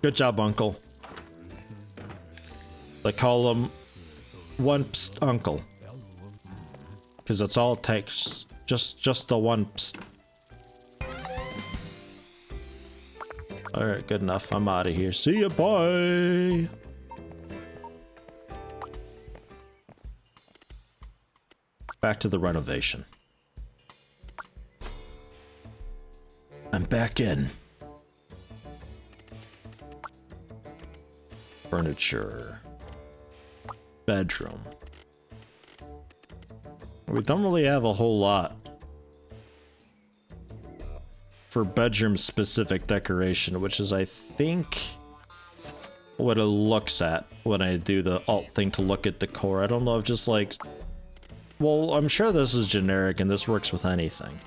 Good job, Uncle. They call him one psst uncle. Because that's all it takes. Just the one psst. Alright, good enough. I'm out of here. See ya, bye! Back to the renovation. I'm back in. Furniture. Bedroom. We don't really have a whole lot for bedroom specific decoration, which is, I think, what it looks at when I do the alt thing to look at decor. I don't know if just like, well, I'm sure this is generic and this works with anything.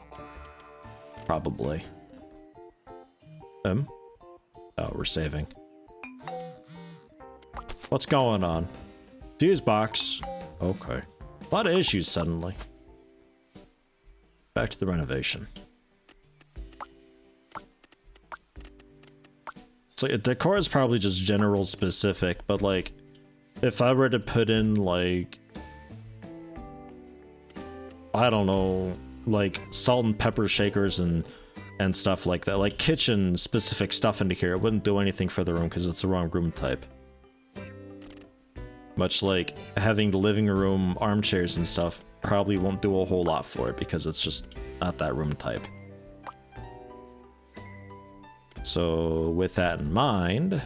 Probably. Oh, we're saving. What's going on? Fuse box. Okay. A lot of issues suddenly. Back to the renovation. So decor is probably just general specific, but like, if I were to put in like, I don't know, like salt and pepper shakers and stuff like that, like kitchen specific stuff into here, it wouldn't do anything for the room because it's the wrong room type. Much like having the living room armchairs and stuff probably won't do a whole lot for it because it's just not that room type. So with that in mind,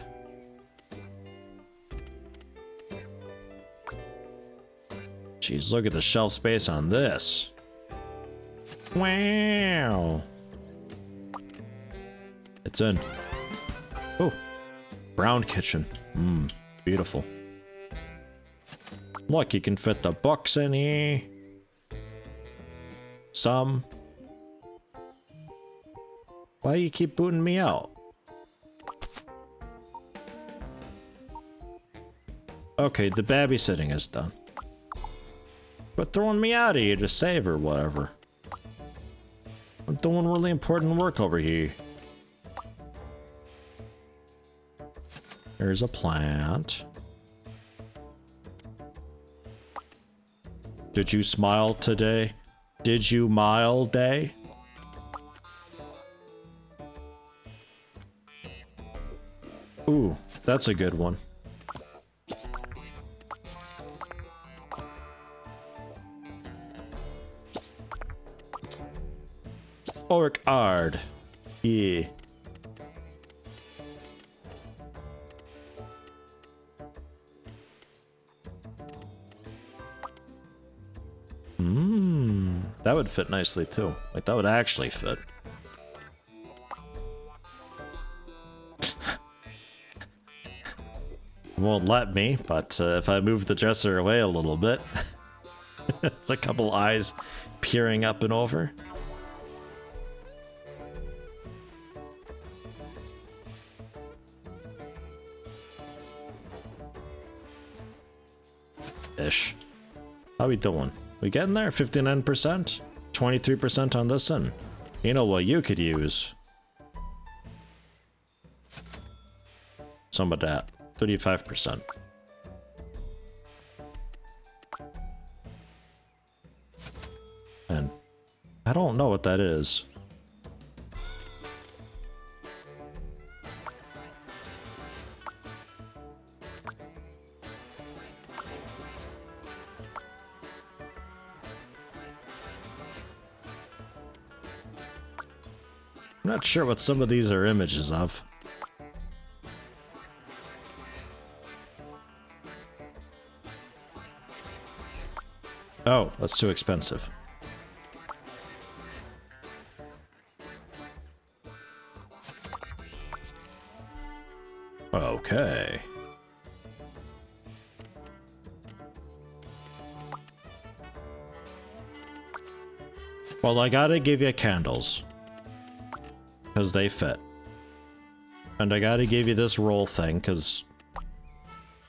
geez, look at the shelf space on this. Wow. It's in. Oh, brown kitchen. Beautiful. Look, you can fit the books in here. Some. Why do you keep booting me out? Okay, the babysitting is done. But throwing me out of here to save or whatever. I'm doing really important work over here. There's a plant. Did you smile today? Did you mile day? Ooh, that's a good one. Orc Ard. Yeah. That would fit nicely too. Like, that would actually fit. Won't let me, but if I move the dresser away a little bit, it's a couple eyes peering up and over. Ish. How we doing? We getting there? 59%? 23% on this end. You know what you could use? Some of that. 35%. And I don't know what that is. I'm not sure what some of these are images of. Oh, that's too expensive. Okay. Well, I gotta give you candles. Because they fit. And I gotta give you this roll thing, because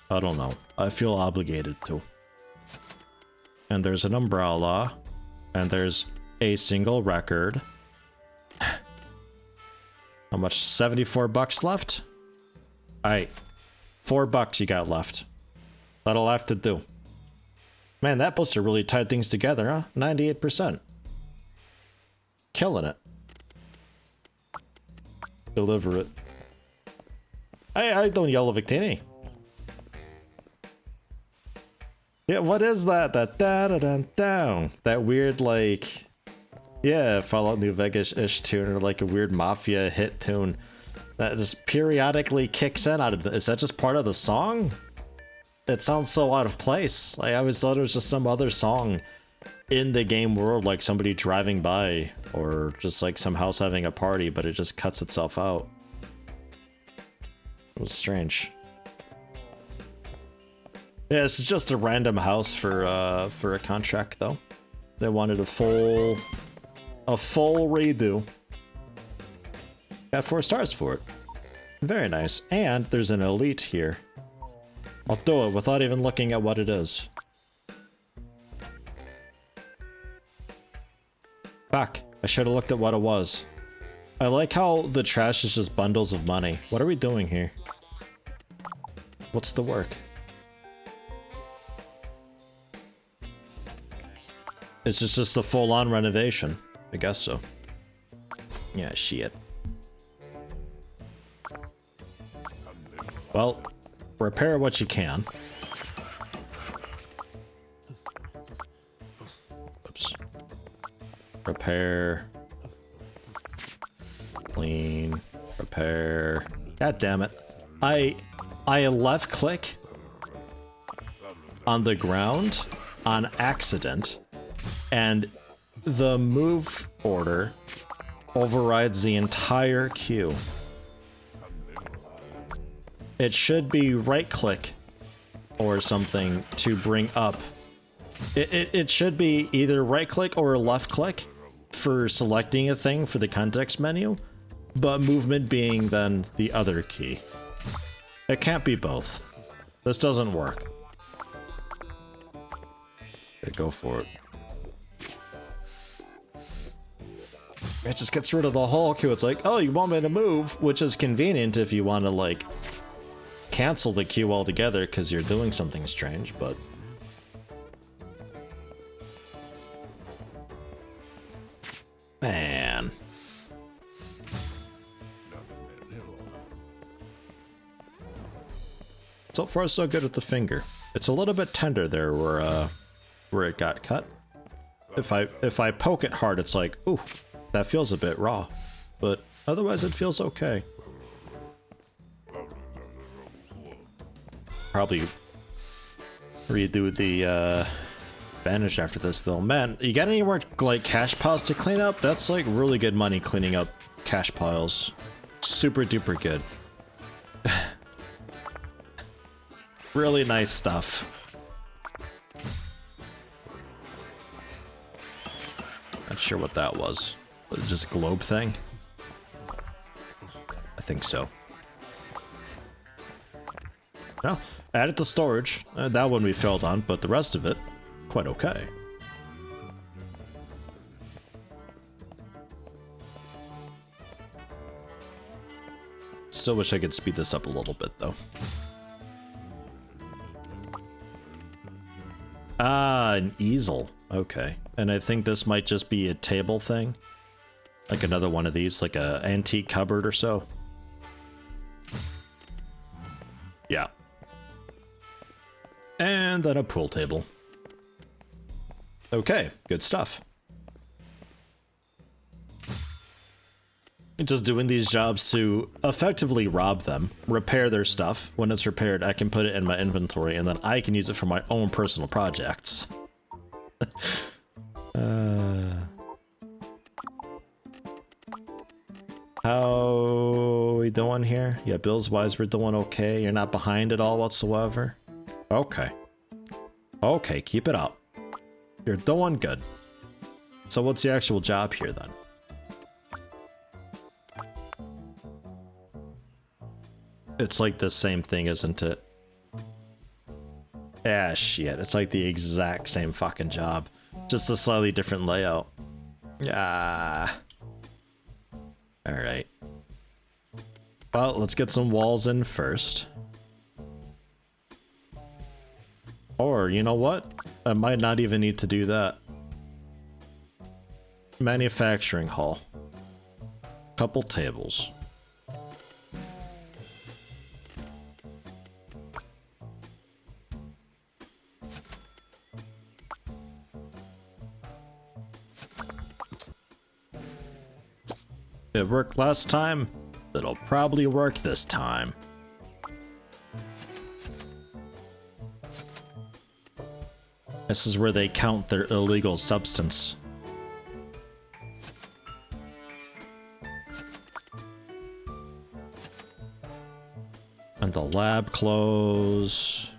I don't know. I feel obligated to. And there's an umbrella. And there's a single record. How much? 74 bucks left? Alright. $4 you got left. That'll have to do. Man, that booster really tied things together, huh? 98%. Killing it. Deliver it. I don't yell Victini. Yeah, what is that? That da-da-dun-down. That weird, like... Yeah, Fallout New Vegas-ish tune, or like a weird Mafia hit tune that just periodically kicks in out of the... Is that just part of the song? It sounds so out of place. Like, I always thought it was just some other song in the game world, like somebody driving by, or just like some house having a party, but it just cuts itself out. It was strange. Yeah, this is just a random house for a contract, though. They wanted a full redo. Got 4 stars for it. Very nice. And there's an elite here. I'll do it without even looking at what it is. Fuck, I should have looked at what it was. I like how the trash is just bundles of money. What are we doing here? What's the work? Is this just a full-on renovation? I guess so. Yeah, shit. Well, repair what you can. Oops. Repair. Clean. Repair. God damn it. I left click on the ground on accident, and the move order overrides the entire queue. It should be right click or something to bring up. It should be either right click or left click for selecting a thing for the context menu, but movement being then the other key. It can't be both. This doesn't work. Okay, go for it. It just gets rid of the whole queue. It's like, oh, you want me to move, which is convenient if you want to, like, cancel the queue altogether because you're doing something strange, but... Man. So far, so good with the finger. It's a little bit tender there where it got cut. If I poke it hard, it's like, ooh, that feels a bit raw. But otherwise, it feels okay. Probably redo the bandage after this, though. Man, you got any more like cash piles to clean up? That's like really good money cleaning up cash piles. Super duper good. Really nice stuff. Not sure what that was. Is this a globe thing? I think so. No, added to storage. That one we failed on, but the rest of it, quite okay. Still wish I could speed this up a little bit, though. Ah, an easel. Okay. And I think this might just be a table thing. Like another one of these, like a antique cupboard or so. Yeah. And then a pool table. Okay, good stuff. Just doing these jobs to effectively rob them, repair their stuff. When it's repaired, I can put it in my inventory, and then I can use it for my own personal projects. How we doing here? Yeah, bills-wise, we're doing okay. You're not behind at all whatsoever? Okay. Okay, keep it up. You're doing good. So what's the actual job here, then? It's like the same thing, isn't it? Ah, shit. It's like the exact same fucking job. Just a slightly different layout. Ah. Alright. Well, let's get some walls in first. Or, you know what? I might not even need to do that. Manufacturing hall. Couple tables. It worked last time. It'll probably work this time. This is where they count their illegal substance. And the lab clothes.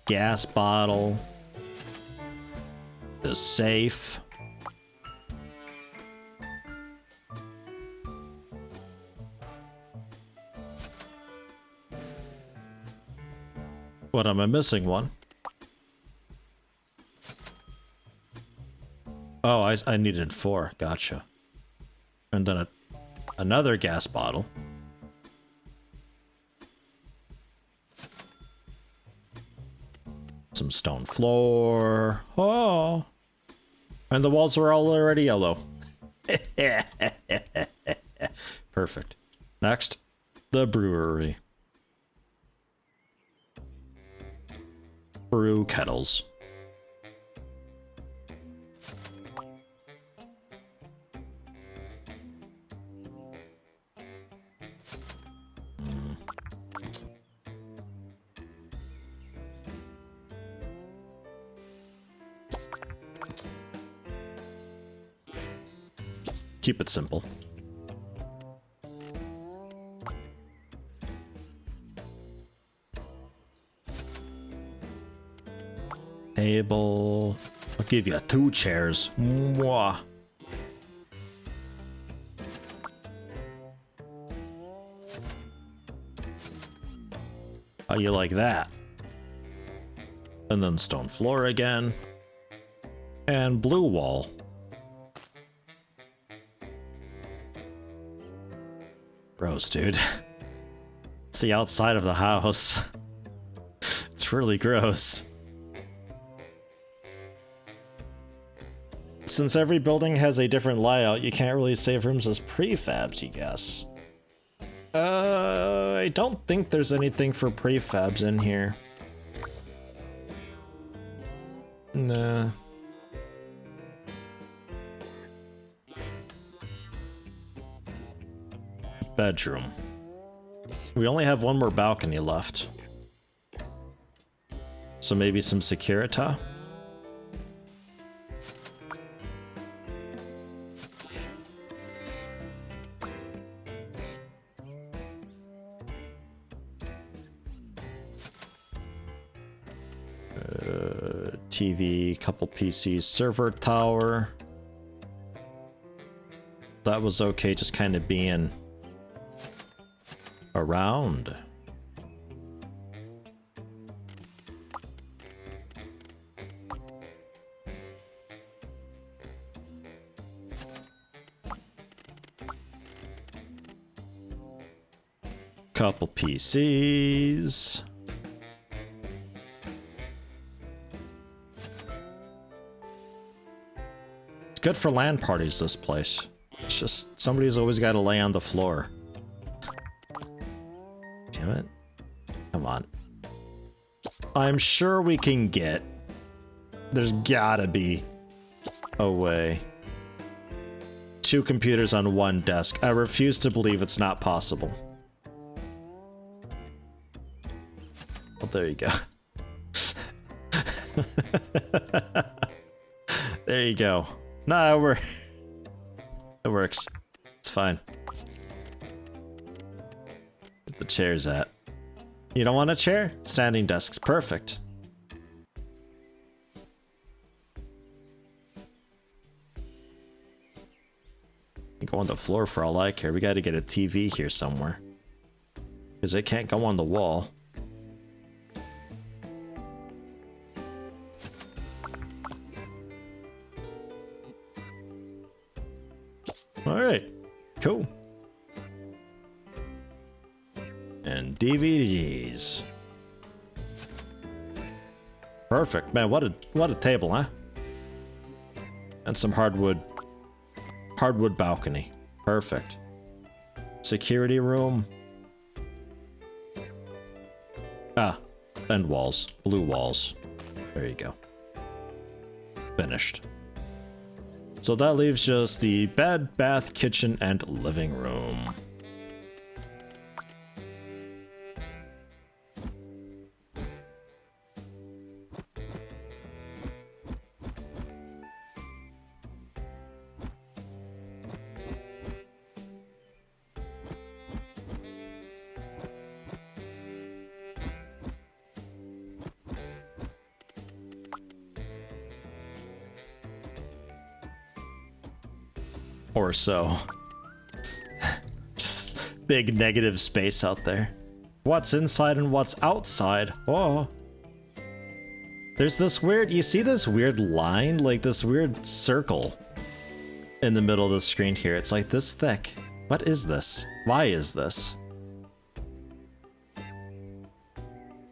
Gas bottle. The safe. What, am I missing one? Oh, I needed 4. Gotcha. And then another gas bottle. Some stone floor. Oh. And the walls are all already yellow. Perfect. Next, the brewery. Brew kettles. Keep it simple. Table. I'll give you 2 chairs. Mwah. How you like that? And then stone floor again. And blue wall. Gross, dude. It's the outside of the house. It's really gross. Since every building has a different layout, you can't really save rooms as prefabs, you guess. I don't think there's anything for prefabs in here. Nah. Bedroom. We only have 1 more balcony left. So maybe some Securita? TV, couple PCs, server tower. That was okay, just kind of being around. Couple PCs. It's good for LAN parties, this place. It's just somebody's always got to lay on the floor. Damn it. Come on. I'm sure we can get... There's gotta be a way. 2 computers on 1 desk. I refuse to believe it's not possible. Well, there you go. There you go. No, it works. It's fine. Where's the chairs at? You don't want a chair? Standing desk's perfect. You go on the floor for all I care. We gotta get a TV here somewhere. Because it can't go on the wall. Alright, cool. And DVDs. Perfect. Man, what a table, huh? And some hardwood balcony. Perfect. Security room. Ah, and walls. Blue walls. There you go. Finished. So that leaves just the bed, bath, kitchen, and living room. Or so. Just big negative space out there. What's inside and what's outside? Oh. There's this weird, you see this weird line? Like this weird circle in the middle of the screen here. It's like this thick. What is this? Why is this?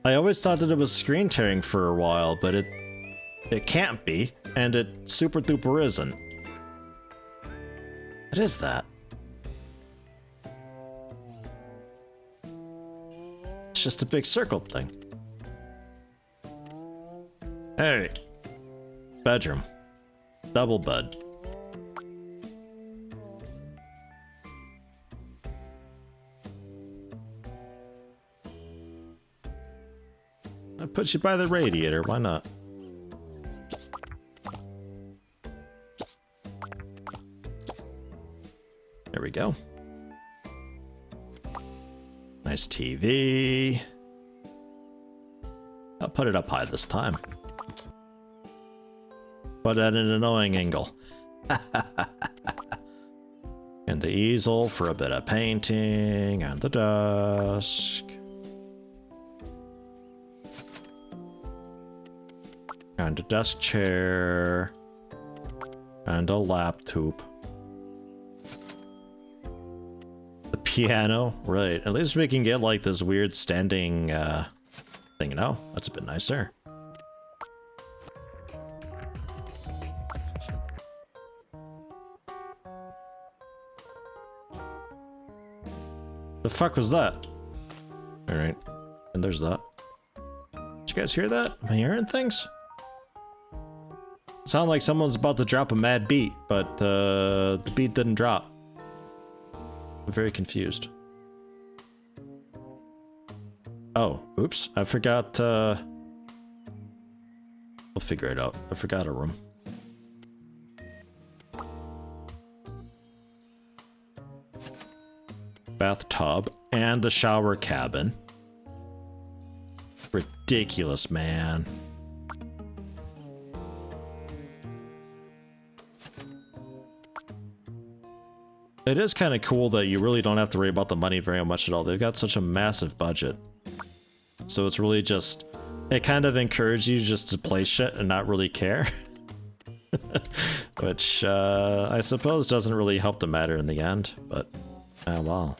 I always thought that it was screen tearing for a while, but it can't be, and it super duper isn't. What is that? It's just a big circle thing. Hey. Bedroom. Double bed. I'll put you by the radiator, why not? There we go. Nice TV. I'll put it up high this time. But at an annoying angle. And the easel for a bit of painting, and the desk. And a desk chair. And a laptop. The piano, right. At least we can get like this weird standing thing, you know? That's a bit nicer. The fuck was that? Alright. And there's that. Did you guys hear that? Am I hearing things? It sounded like someone's about to drop a mad beat, but the beat didn't drop. I'm very confused. Oh, oops. I forgot, we'll figure it out. I forgot a room. Bathtub and the shower cabin. Ridiculous, man. It is kind of cool that you really don't have to worry about the money very much at all. They've got such a massive budget. So it's really just, it kind of encourages you just to play shit and not really care. Which, I suppose doesn't really help the matter in the end, but, oh well.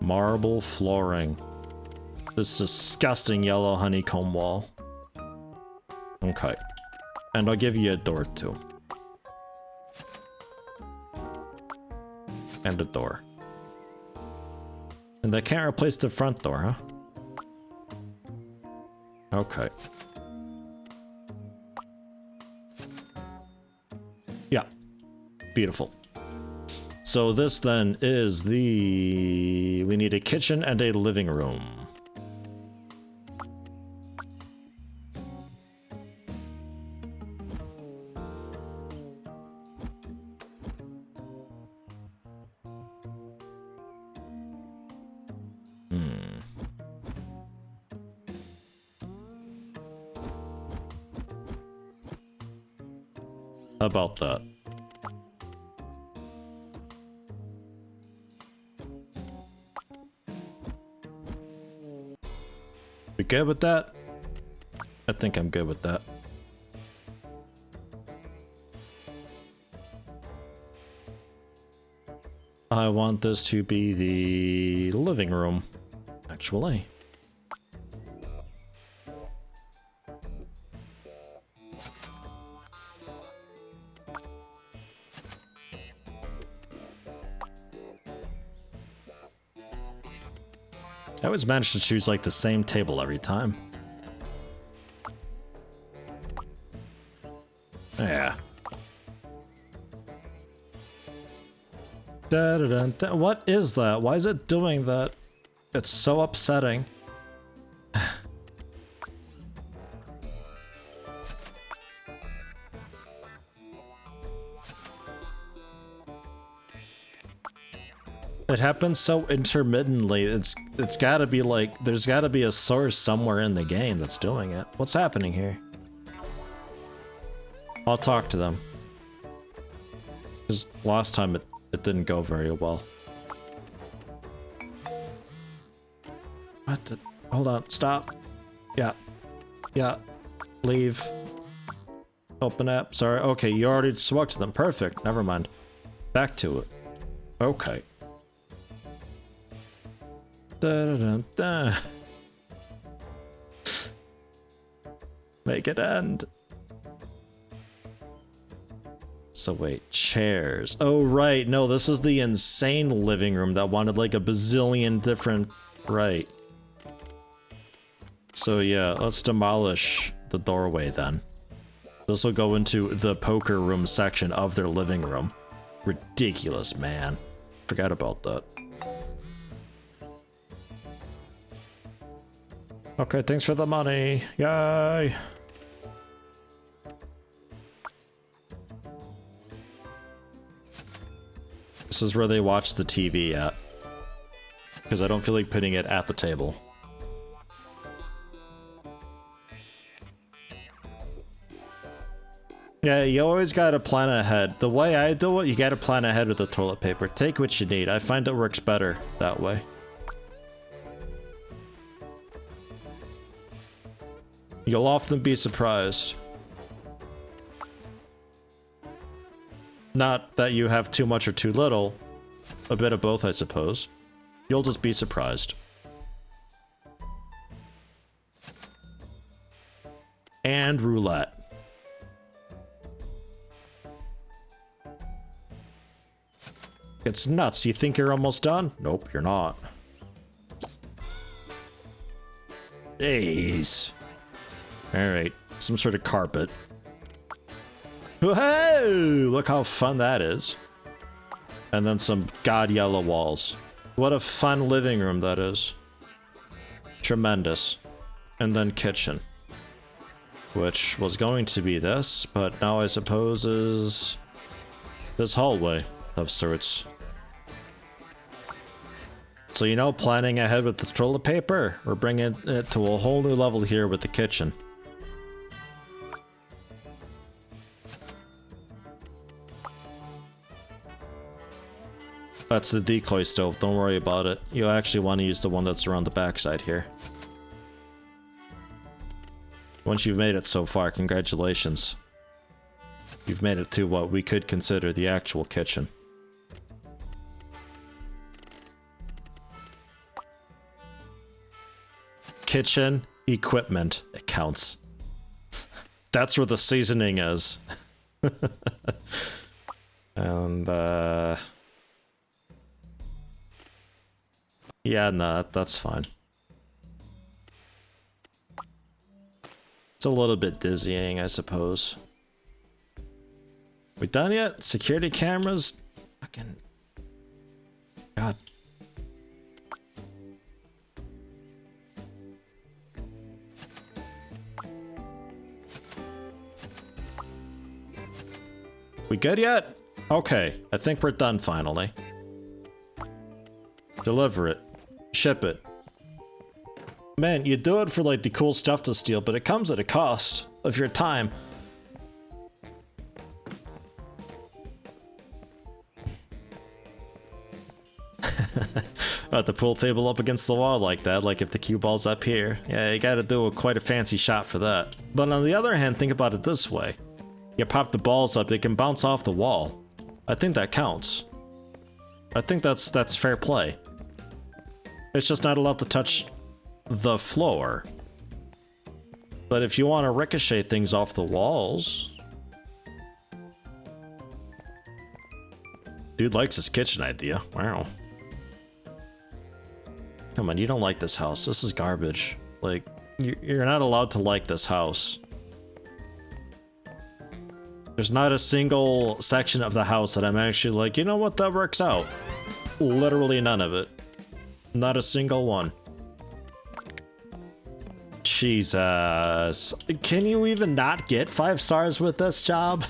Marble flooring. This disgusting yellow honeycomb wall. Okay. And I'll give you a door too. And a door. And they can't replace the front door, huh? Okay. Yeah. Beautiful. So this then is the... we need a kitchen and a living room. How about that? good with that? I think I'm good with that. I want this to be the living room, actually. I always manage to choose like the same table every time. Yeah. Da, da, da, da. What is that? Why is it doing that? It's so upsetting. It happens so intermittently. It's gotta be like, there's gotta be a source somewhere in the game that's doing it. What's happening here? I'll talk to them. Because last time it didn't go very well. What the? Hold on, stop. Yeah. Yeah. Leave. Open up. Sorry. Okay, you already spoke to them. Perfect. Never mind. Back to it. Okay. Da, da, da, da. Make it end. So wait, chairs. Oh right, no, this is the insane living room that wanted like a bazillion different... Right. So yeah, let's demolish the doorway then. This will go into the poker room section of their living room. Ridiculous, man. Forgot about that. Okay, thanks for the money. Yay! This is where they watch the TV at. Because I don't feel like putting it at the table. Yeah, you always gotta plan ahead. The way I do it, you gotta plan ahead with the toilet paper. Take what you need. I find it works better that way. You'll often be surprised. Not that you have too much or too little. A bit of both, I suppose. You'll just be surprised. And roulette. It's nuts. You think you're almost done? Nope, you're not. Jeez. Alright, some sort of carpet. Hey! Look how fun that is. And then some god yellow walls. What a fun living room that is. Tremendous. And then kitchen. Which was going to be this, but now I suppose is this hallway of sorts. So you know, planning ahead with the toilet paper, we're bringing it to a whole new level here with the kitchen. That's the decoy stove, don't worry about it. You actually want to use the one that's around the backside here. Once you've made it so far, congratulations. You've made it to what we could consider the actual kitchen. Kitchen equipment, it counts. That's where the seasoning is. And, yeah, no, that's fine. It's a little bit dizzying, I suppose. We done yet? Security cameras? Fucking... God. We good yet? Okay, I think we're done finally. Deliver it. Ship it. Man, you do it for like the cool stuff to steal, but it comes at a cost of your time. The pool table up against the wall like that, like if the cue ball's up here. Yeah, you gotta do quite a fancy shot for that. But on the other hand, think about it this way. You pop the balls up, they can bounce off the wall. I think that counts. I think that's fair play. It's just not allowed to touch the floor. But if you want to ricochet things off the walls... Dude likes his kitchen idea. Wow. Come on, you don't like this house. This is garbage. Like, you're not allowed to like this house. There's not a single section of the house that I'm actually like, you know what, that works out. Literally none of it. Not a single one. Jesus. Can you even not get 5 stars with this job?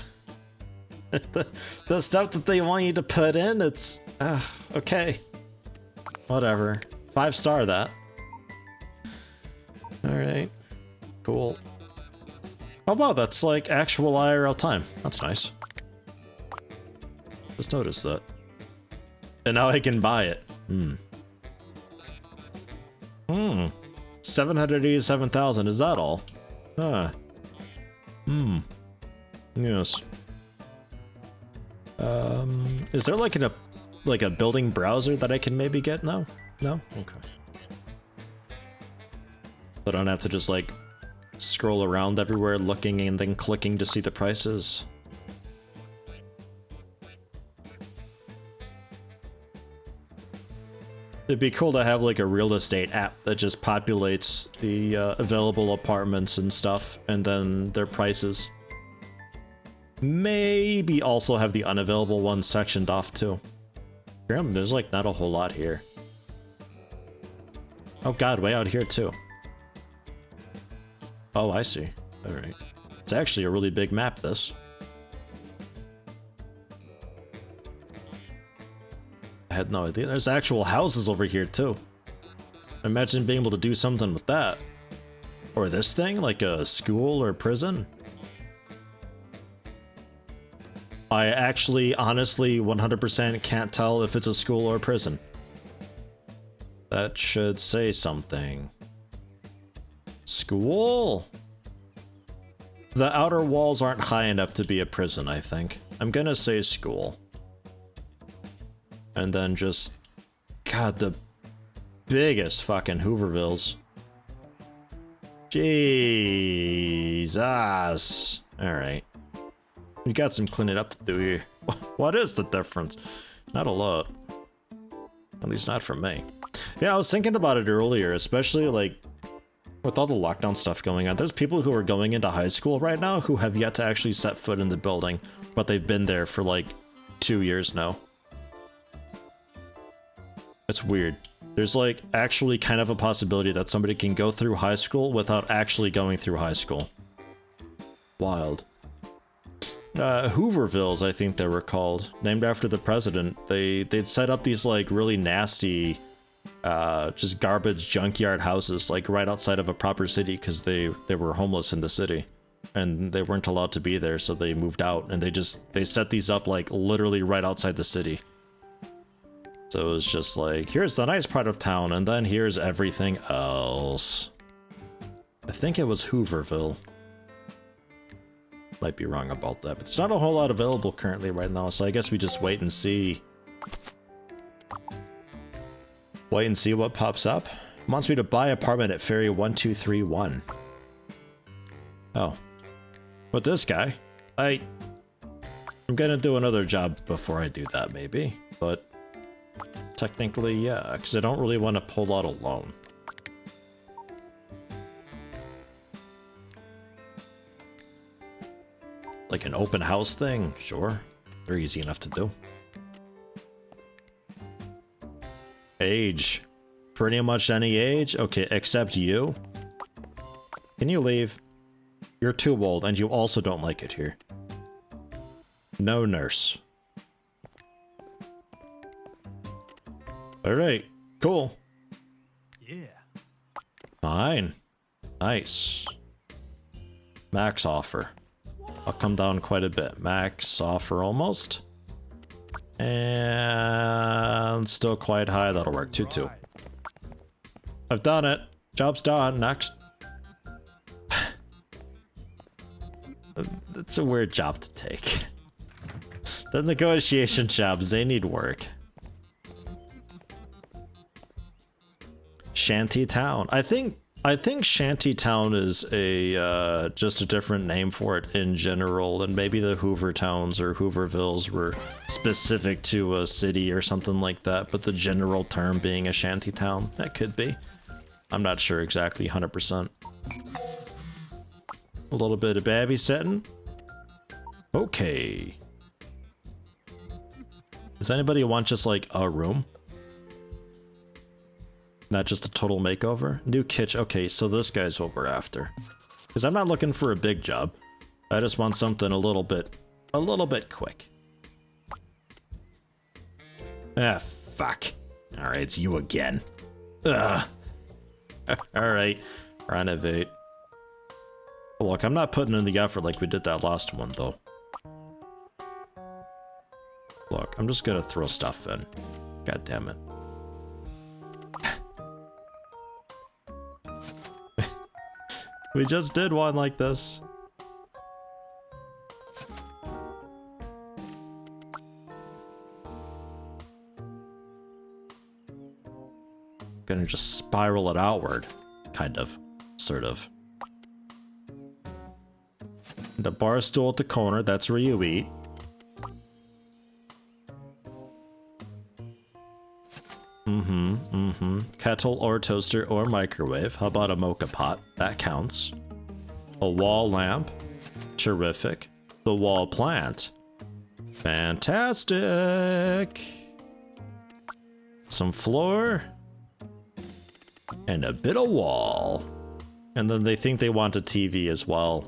the stuff that they want you to put in, it's... okay. Whatever. 5-star that. Alright. Cool. Oh wow, that's like actual IRL time. That's nice. Just noticed that. And now I can buy it. 787,000, is that all? Huh. Yes. Is there like a building browser that I can maybe get now? No? Okay. I don't have to just like scroll around everywhere looking and then clicking to see the prices. It'd be cool to have like a real estate app that just populates the available apartments and stuff and then their prices. Maybe also have the unavailable ones sectioned off too. Damn, there's like not a whole lot here. Oh god, way out here too. Oh, I see. Alright. It's actually a really big map, this. I had no idea. There's actual houses over here too. Imagine being able to do something with that. Or this thing, like a school or prison. I actually, honestly, 100% can't tell if it's a school or a prison. That should say something. School? The outer walls aren't high enough to be a prison, I think. I'm gonna say school. And then just... God, the biggest fucking Hoovervilles. Jesus. Alright. We got some cleaning up to do here. What is the difference? Not a lot. At least not for me. Yeah, I was thinking about it earlier, especially like with all the lockdown stuff going on. There's people who are going into high school right now who have yet to actually set foot in the building, but they've been there for like 2 years now. It's weird. There's like actually kind of a possibility that somebody can go through high school without actually going through high school. Wild. Hoovervilles, I think they were called, named after the president. They'd set up these like really nasty just garbage junkyard houses like right outside of a proper city because they were homeless in the city and they weren't allowed to be there, so they moved out and they set these up like literally right outside the city. So it was just like, here's the nice part of town and then here's everything else. I think it was Hooverville. Might be wrong about that, but there's not a whole lot available currently right now, so I guess we just wait and see. Wait and see what pops up. Wants me to buy apartment at Ferry 1231. Oh. But this guy, I'm gonna do another job before I do that maybe, but technically yeah, because I don't really want to pull out a loan. Like an open house thing? Sure. Very easy enough to do. Age. Pretty much any age? Okay, except you. Can you leave? You're too old, and you also don't like it here. No nurse. Alright, cool. Yeah. Fine. Nice. Max offer. I'll come down quite a bit. Max offer almost. And one's still quite high. That'll work too. I've done it. Job's done. Next. It's a weird job to take. The negotiation jobs, they need work. Shantytown. I think Shantytown is a just a different name for it in general, and maybe the Hoover Towns or Hoovervilles were specific to a city or something like that, but the general term being a shantytown, that could be. I'm not sure exactly 100%. A little bit of babysitting. Okay. Does anybody want just like a room? Not just a total makeover? New kitchen. Okay, so this guy's what we're after. Because I'm not looking for a big job. I just want something a little bit quick. Ah, fuck. Alright, it's you again. Ugh. Alright, renovate. Look, I'm not putting in the effort like we did that last one, though. Look, I'm just gonna throw stuff in. God damn it. We just did one like this. Gonna just spiral it outward. Kind of. Sort of. The bar stool at the corner, that's where you eat. Kettle or toaster or microwave. How about a mocha pot? That counts. A wall lamp. Terrific. The wall plant. Fantastic. Some floor. And a bit of wall. And then they think they want a TV as well.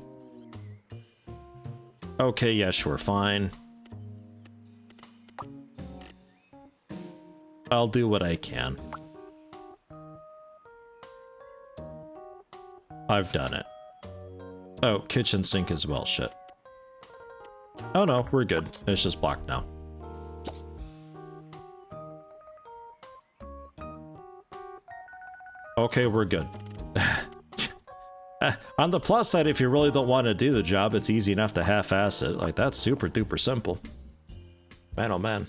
Okay, yeah, sure, fine. I'll do what I can. I've done it. Oh, kitchen sink as well, shit. Oh no, we're good. It's just blocked now. Okay, we're good. On the plus side, if you really don't want to do the job, it's easy enough to half-ass it. Like, that's super duper simple. Man, oh man.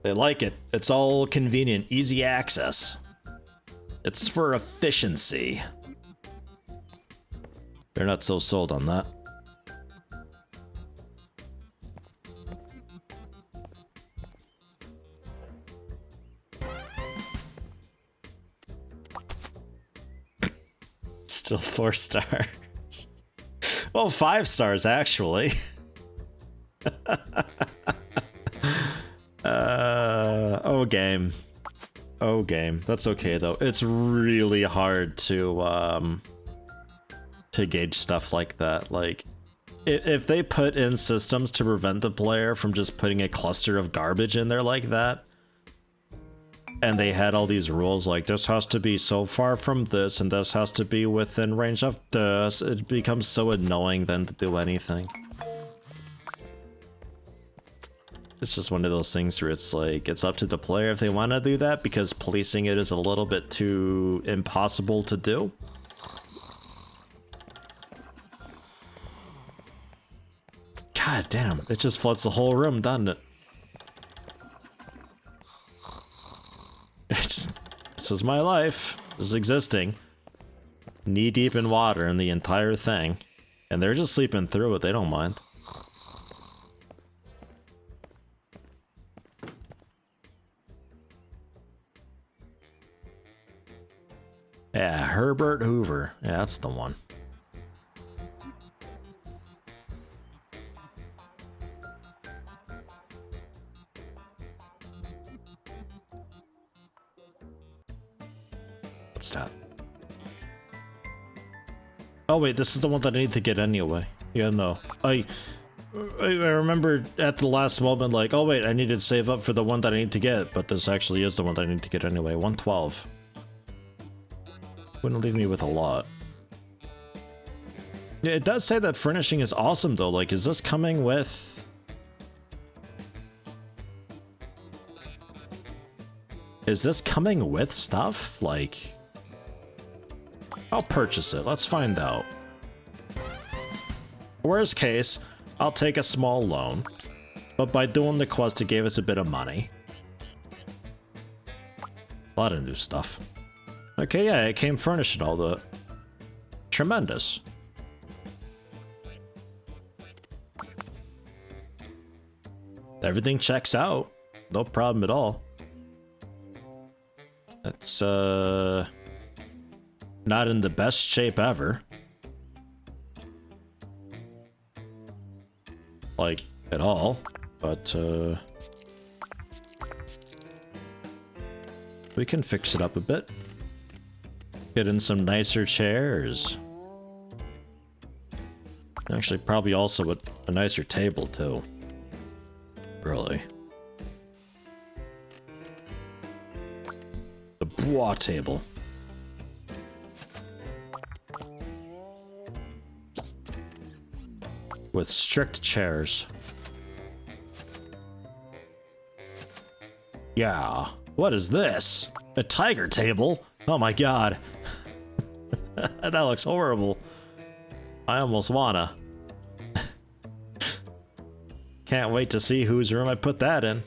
They like it. It's all convenient, easy access. It's for efficiency. They're not so sold on that. Still 4 stars. Well, 5 stars actually. Oh game. Oh game. That's okay though. It's really hard to gauge stuff like that. Like if they put in systems to prevent the player from just putting a cluster of garbage in there like that, and they had all these rules like this has to be so far from this and this has to be within range of this, it becomes so annoying then to do anything. It's just one of those things where it's like, it's up to the player if they want to do that, because policing it is a little bit too impossible to do. God damn, it just floods the whole room, doesn't it? This is my life. This is existing. Knee deep in water in the entire thing. And they're just sleeping through it, they don't mind. Yeah, Herbert Hoover. Yeah, that's the one. What's that? Oh wait, this is the one that I need to get anyway. Yeah, no. I remember at the last moment like, oh wait, I need to save up for the one that I need to get, but this actually is the one that I need to get anyway. 112. Wouldn't leave me with a lot. It does say that furnishing is awesome though. Like, is this coming with... Is this coming with stuff? Like... I'll purchase it. Let's find out. Worst case, I'll take a small loan. But by doing the quest, it gave us a bit of money. A lot of new stuff. Okay, yeah, it came furnished and all the... Tremendous. Everything checks out. No problem at all. It's, not in the best shape ever. Like, at all. But, we can fix it up a bit. Get in some nicer chairs. Actually, probably also a nicer table, too. Really. The bois table. With strict chairs. Yeah. What is this? A tiger table? Oh my god. That looks horrible. I almost wanna. Can't wait to see whose room I put that in.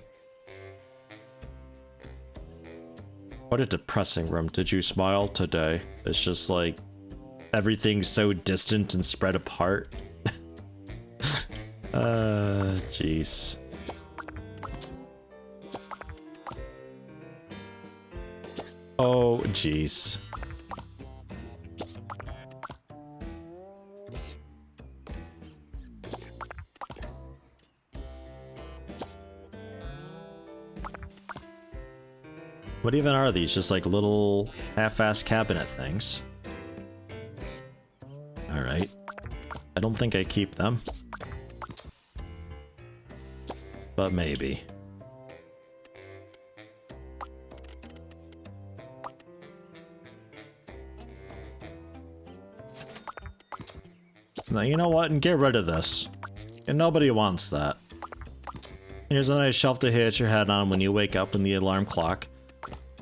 What a depressing room. Did you smile today? It's just like everything's so distant and spread apart. Jeez. Oh, jeez. What even are these? Just like little half-assed cabinet things. Alright. I don't think I keep them. But maybe. Now, you know what? And get rid of this. And nobody wants that. Here's a nice shelf to hit your head on when you wake up and the alarm clock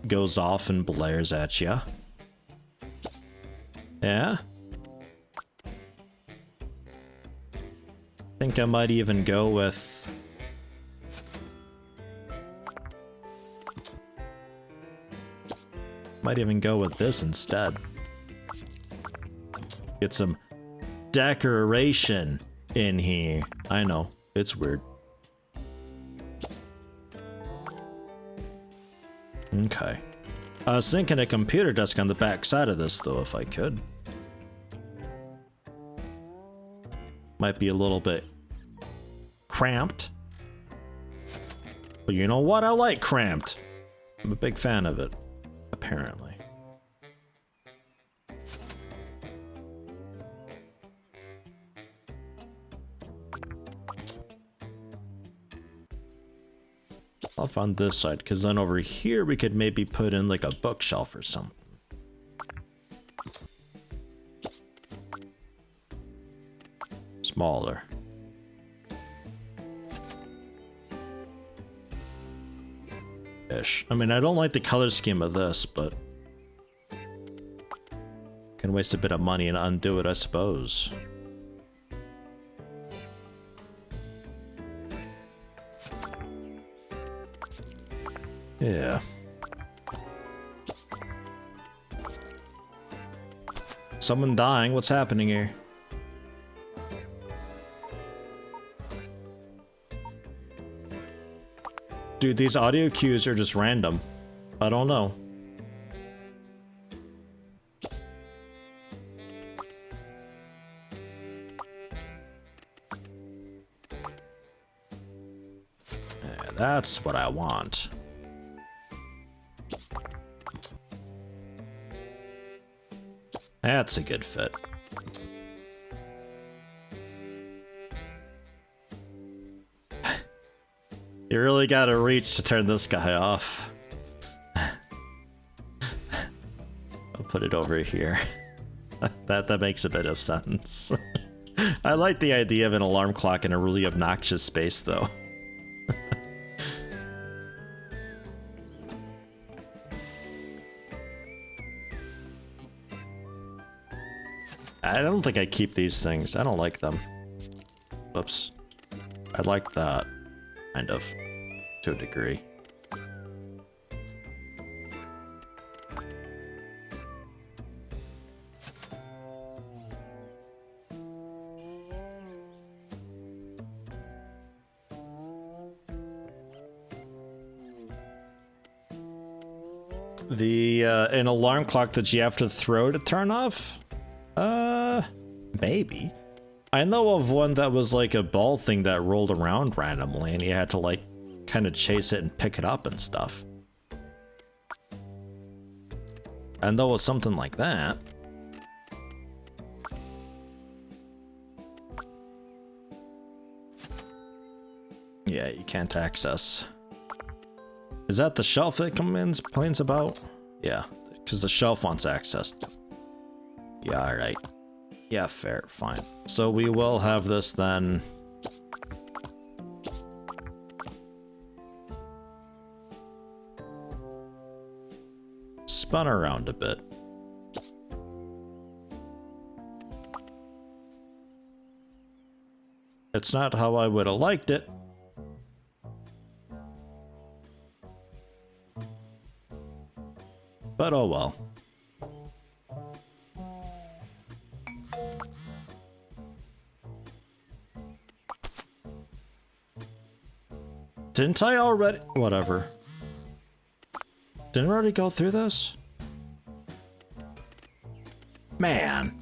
goes off and blares at you. Yeah? Think I might even go with... Might even go with this instead. Get some decoration in here. I know, it's weird. Okay. I was thinking a computer desk on the back side of this though, if I could. Might be a little bit cramped. But you know what? I like cramped. I'm a big fan of it, apparently. Off on this side, because then over here we could maybe put in like a bookshelf or something. Smaller. Ish. I mean, I don't like the color scheme of this, but can waste a bit of money and undo it, I suppose. Yeah. Someone dying? What's happening here? Dude, these audio cues are just random. I don't know. Yeah, that's what I want. That's a good fit. You really gotta reach to turn this guy off. I'll put it over here. That makes a bit of sense. I like the idea of an alarm clock in a really obnoxious space, though. I don't think I keep these things. I don't like them. Oops. I like that. Kind of. To a degree. An alarm clock that you have to throw to turn off? Maybe. I know of one that was like a ball thing that rolled around randomly and you had to like kind of chase it and pick it up and stuff. And there was something like that. Yeah, you can't access. Is that the shelf that complains about? Yeah, because the shelf wants access. Yeah, alright. Yeah, fair, fine. So we will have this then. Spun around a bit. It's not how I would have liked it. But oh well. Didn't I already? Whatever. Didn't I already go through this? Man.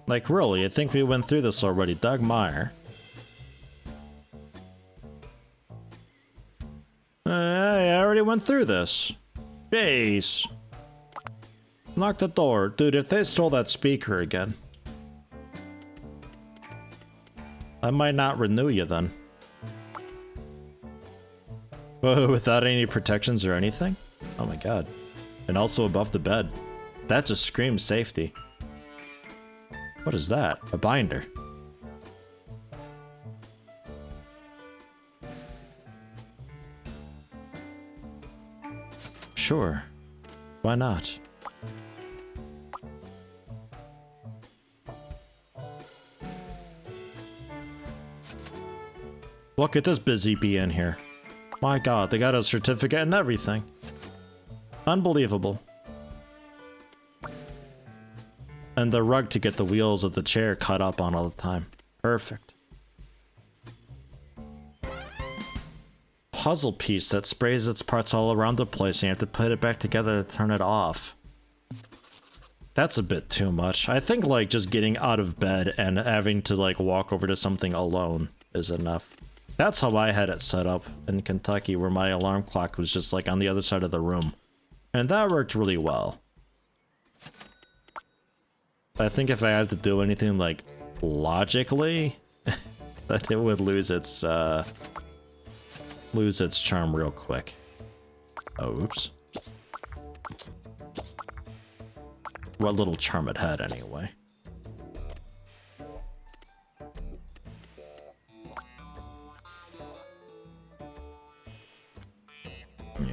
Like really, I think we went through this already. Doug Meyer. I already went through this. Jeez. Lock the door. Dude, if they stole that speaker again, I might not renew you then. Without any protections or anything? Oh my god. And also above the bed. That just screams safety. What is that? A binder. Sure. Why not? Look at this busy bee in here. My god, they got a certificate and everything. Unbelievable. And the rug to get the wheels of the chair cut up on all the time. Perfect. Puzzle piece that sprays its parts all around the place and you have to put it back together to turn it off. That's a bit too much. I think like just getting out of bed and having to like walk over to something alone is enough. That's how I had it set up in Kentucky, where my alarm clock was just like on the other side of the room. And that worked really well. I think if I had to do anything like logically, that it would lose its charm real quick. Oh, oops. What little charm it had anyway.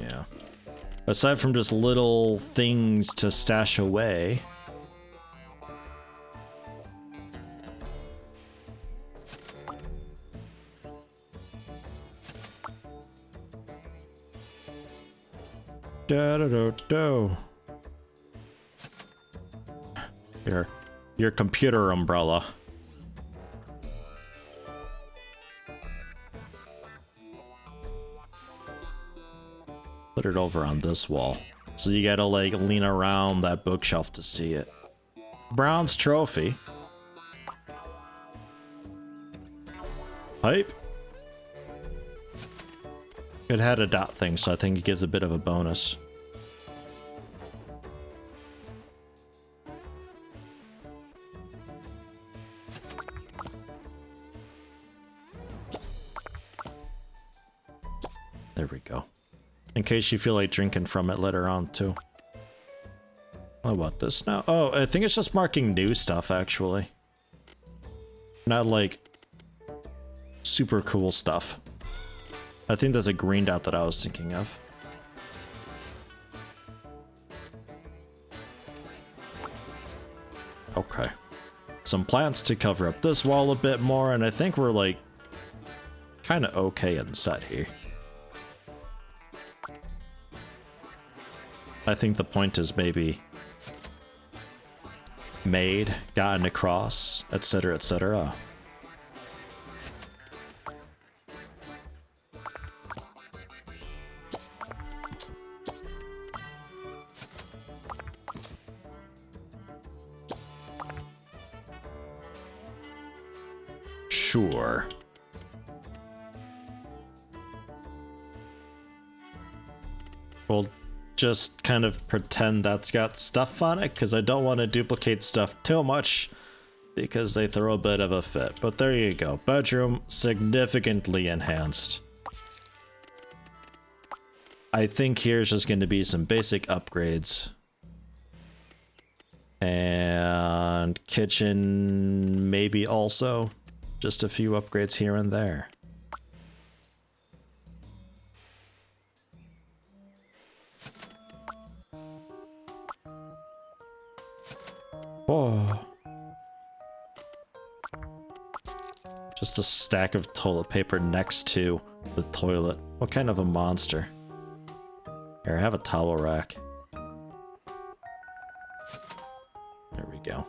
Yeah. Aside from just little things to stash away. Da-da-da-da. Your computer umbrella. Put it over on this wall. So you gotta like lean around that bookshelf to see it. Brown's trophy. Pipe. It had a dot thing, so I think it gives a bit of a bonus. There we go. In case you feel like drinking from it later on, too. Oh, what this now? Oh, I think it's just marking new stuff, actually. Not like super cool stuff. I think there's a green dot that I was thinking of. Okay. Some plants to cover up this wall a bit more, and I think we're like kind of okay in set here. I think the point is maybe made, gotten across, etc., etc. Sure. We'll just kind of pretend that's got stuff on it, because I don't want to duplicate stuff too much, because they throw a bit of a fit. But there you go. Bedroom significantly enhanced. I think here's just going to be some basic upgrades. And kitchen maybe also. Just a few upgrades here and there. Oh. Just a stack of toilet paper next to the toilet. What kind of a monster? Here, I have a towel rack. There we go.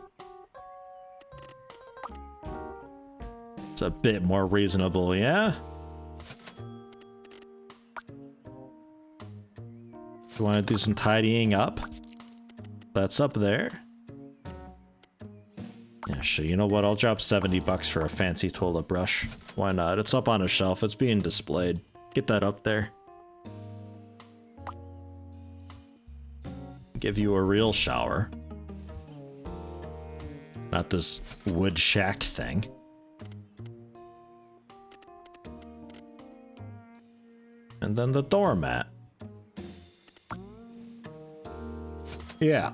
It's a bit more reasonable, yeah? You want to do some tidying up? That's up there. Yeah, sure. You know what? I'll drop 70 bucks for a fancy toilet brush. Why not? It's up on a shelf. It's being displayed. Get that up there. Give you a real shower. Not this wood shack thing. And then the doormat. Yeah.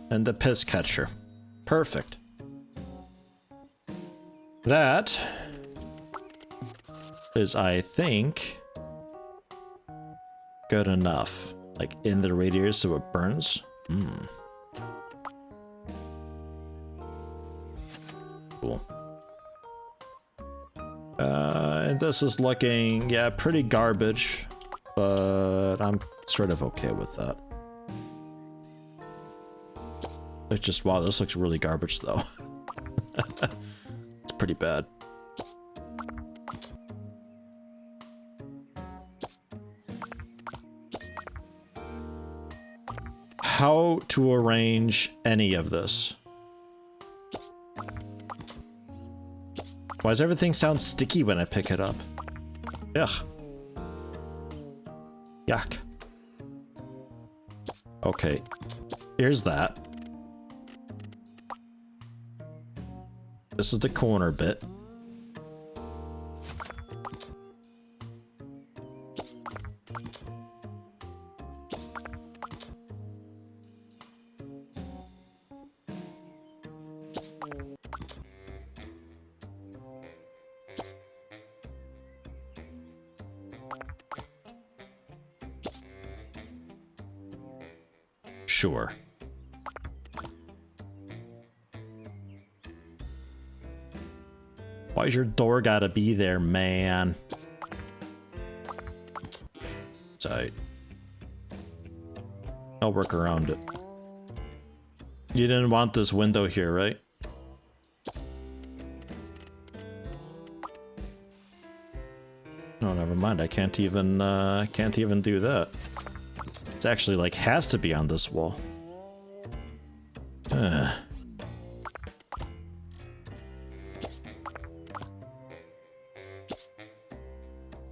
And the piss catcher. Perfect. That is, I think, good enough. Like in the radiator so it burns. Cool. And this is looking, yeah, pretty garbage, but I'm sort of okay with that. It's just, wow, this looks really garbage though. It's pretty bad. How to arrange any of this? Why does everything sound sticky when I pick it up? Ugh. Yuck. Okay. Here's that. This is the corner bit. Sure. Why's your door gotta be there, man? It's alright. I'll work around it. You didn't want this window here, right? Oh, never mind. I can't even do that. It's actually like has to be on this wall.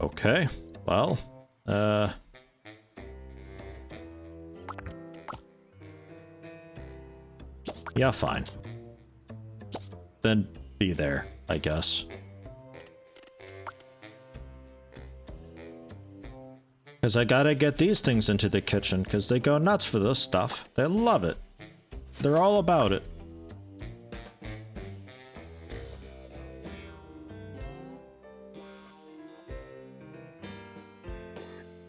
Okay, well, yeah, fine. Then be there, I guess. Because I gotta get these things into the kitchen, because they go nuts for this stuff. They love it. They're all about it.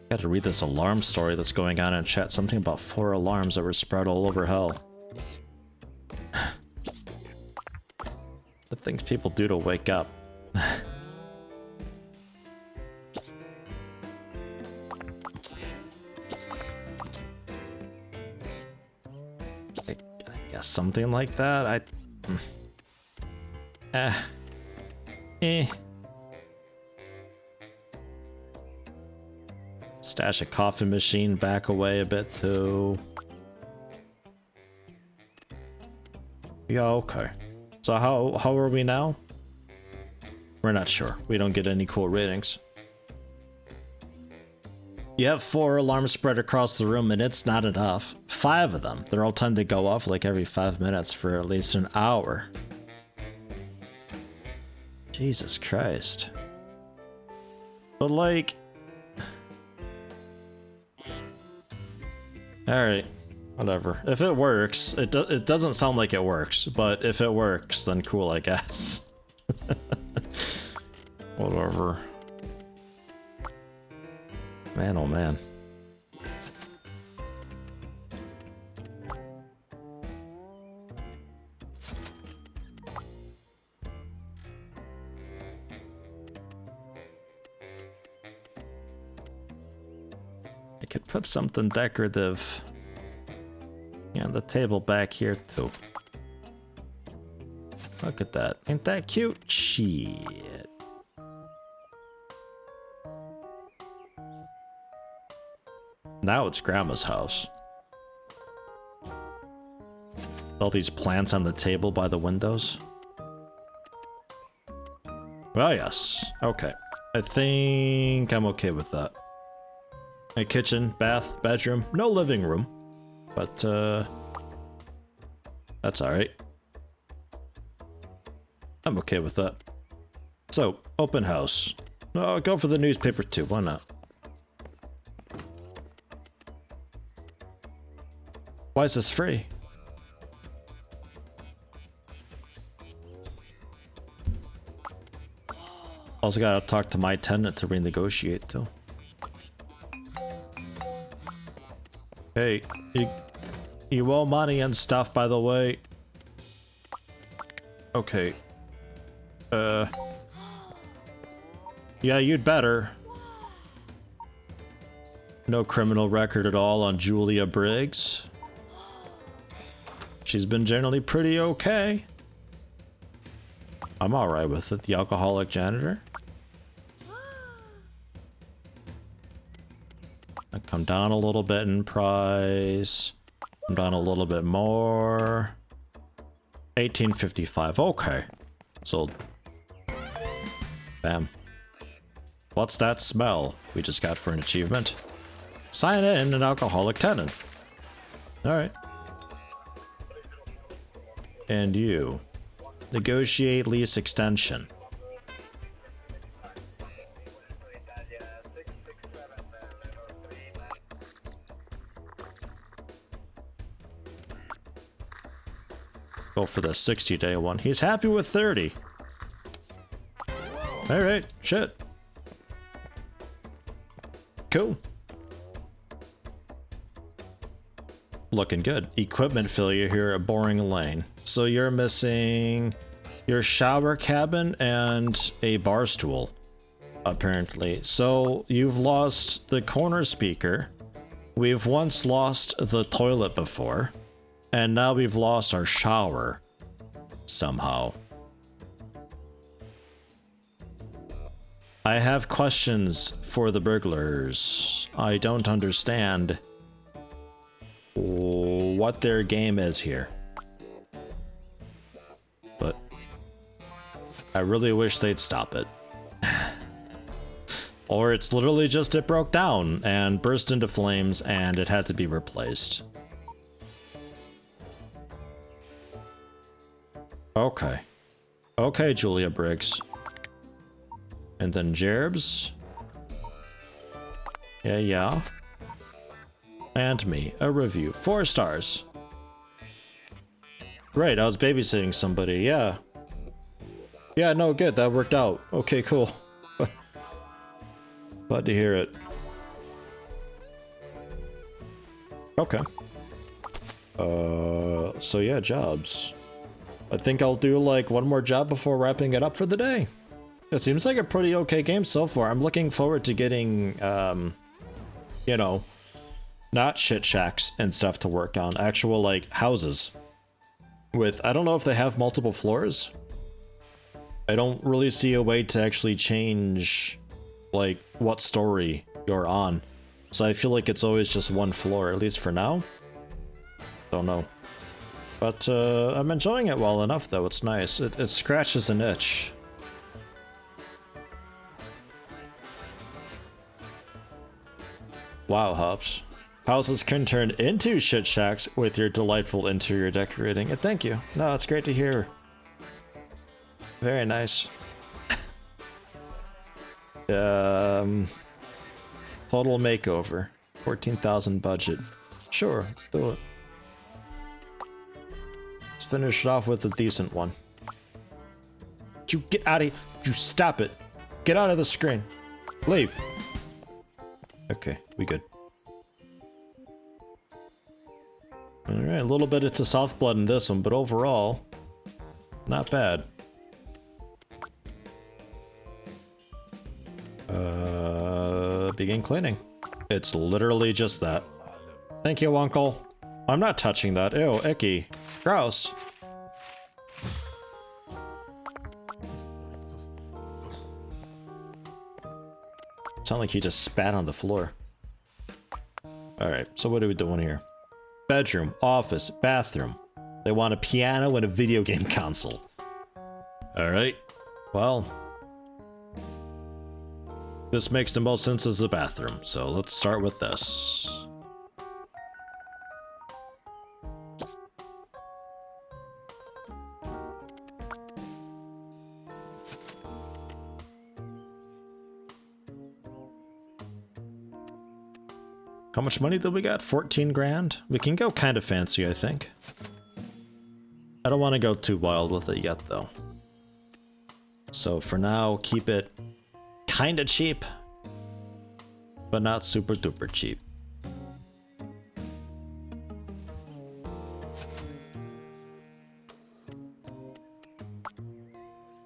Gotta read this alarm story that's going on in chat. Something about 4 alarms that were spread all over hell. The things people do to wake up. I guess something like that. Stash a coffee machine back away a bit too. Yeah, okay. So how are we now? We're not sure. We don't get any cool ratings. You have 4 alarms spread across the room and it's not enough. 5 of them. They're all tend to go off like every 5 minutes for at least an hour. Jesus Christ. But like... Alright. Whatever. If it works, it doesn't sound like it works, but if it works, then cool, I guess. Whatever. Man, oh man. I could put something decorative on the table back here too. Look at that. Ain't that cute? Shit. Now it's Grandma's house. All these plants on the table by the windows. Well, yes. Okay. I think I'm okay with that. A kitchen, bath, bedroom, no living room. But, that's alright. I'm okay with that. So, open house. Oh, go for the newspaper too, why not? Why is this free? Also gotta talk to my tenant to renegotiate too. Hey, you owe money and stuff, by the way. Okay. Yeah, you'd better. No criminal record at all on Julia Briggs. She's been generally pretty okay. I'm alright with it. The alcoholic janitor. I come down a little bit in price. Come down a little bit more. 1855. Okay. Sold. Bam. What's that smell we just got for an achievement? Sign in an alcoholic tenant. Alright. And you. Negotiate lease extension. Go for the 60-day one. He's happy with 30. Alright, shit. Cool. Looking good. Equipment failure here at Boring Lane. So you're missing your shower cabin and a bar stool, apparently. So you've lost the corner speaker. We've once lost the toilet before. And now we've lost our shower. Somehow. I have questions for the burglars. I don't understand what their game is here. But I really wish they'd stop it. Or it's literally just it broke down and burst into flames and it had to be replaced. Okay. Okay, Julia Briggs. And then Jerbs. Yeah. And me, a review. 4 stars. Right, I was babysitting somebody, yeah. Yeah, no, good, that worked out. Okay, cool. Glad to hear it. Okay. So yeah, jobs. I think I'll do like one more job before wrapping it up for the day. It seems like a pretty okay game so far. I'm looking forward to getting, you know, not shit shacks and stuff to work on. Actual, like, houses. With, I don't know if they have multiple floors. I don't really see a way to actually change, like, what story you're on. So I feel like it's always just one floor, at least for now. Don't know. But, I'm enjoying it well enough, though. It's nice. It scratches an itch. Wow, Hops. Houses can turn into shit shacks with your delightful interior decorating. And thank you. No, it's great to hear. Very nice. Total makeover. 14,000 budget. Sure, let's do it. Let's finish it off with a decent one. You get out of here. You stop it. Get out of the screen. Leave. Okay, we good. Alright, a little bit into soft blood in this one, but overall, not bad. Begin cleaning. It's literally just that. Thank you, Uncle. I'm not touching that. Ew, icky. Gross. Sound like he just spat on the floor. Alright, so what are we doing here? Bedroom, office, bathroom. They want a piano and a video game console. Alright, well. This makes the most sense as a bathroom, so let's start with this. How much money did we got? 14 grand? We can go kind of fancy, I think. I don't want to go too wild with it yet, though. So for now, keep it kind of cheap, but not super duper cheap.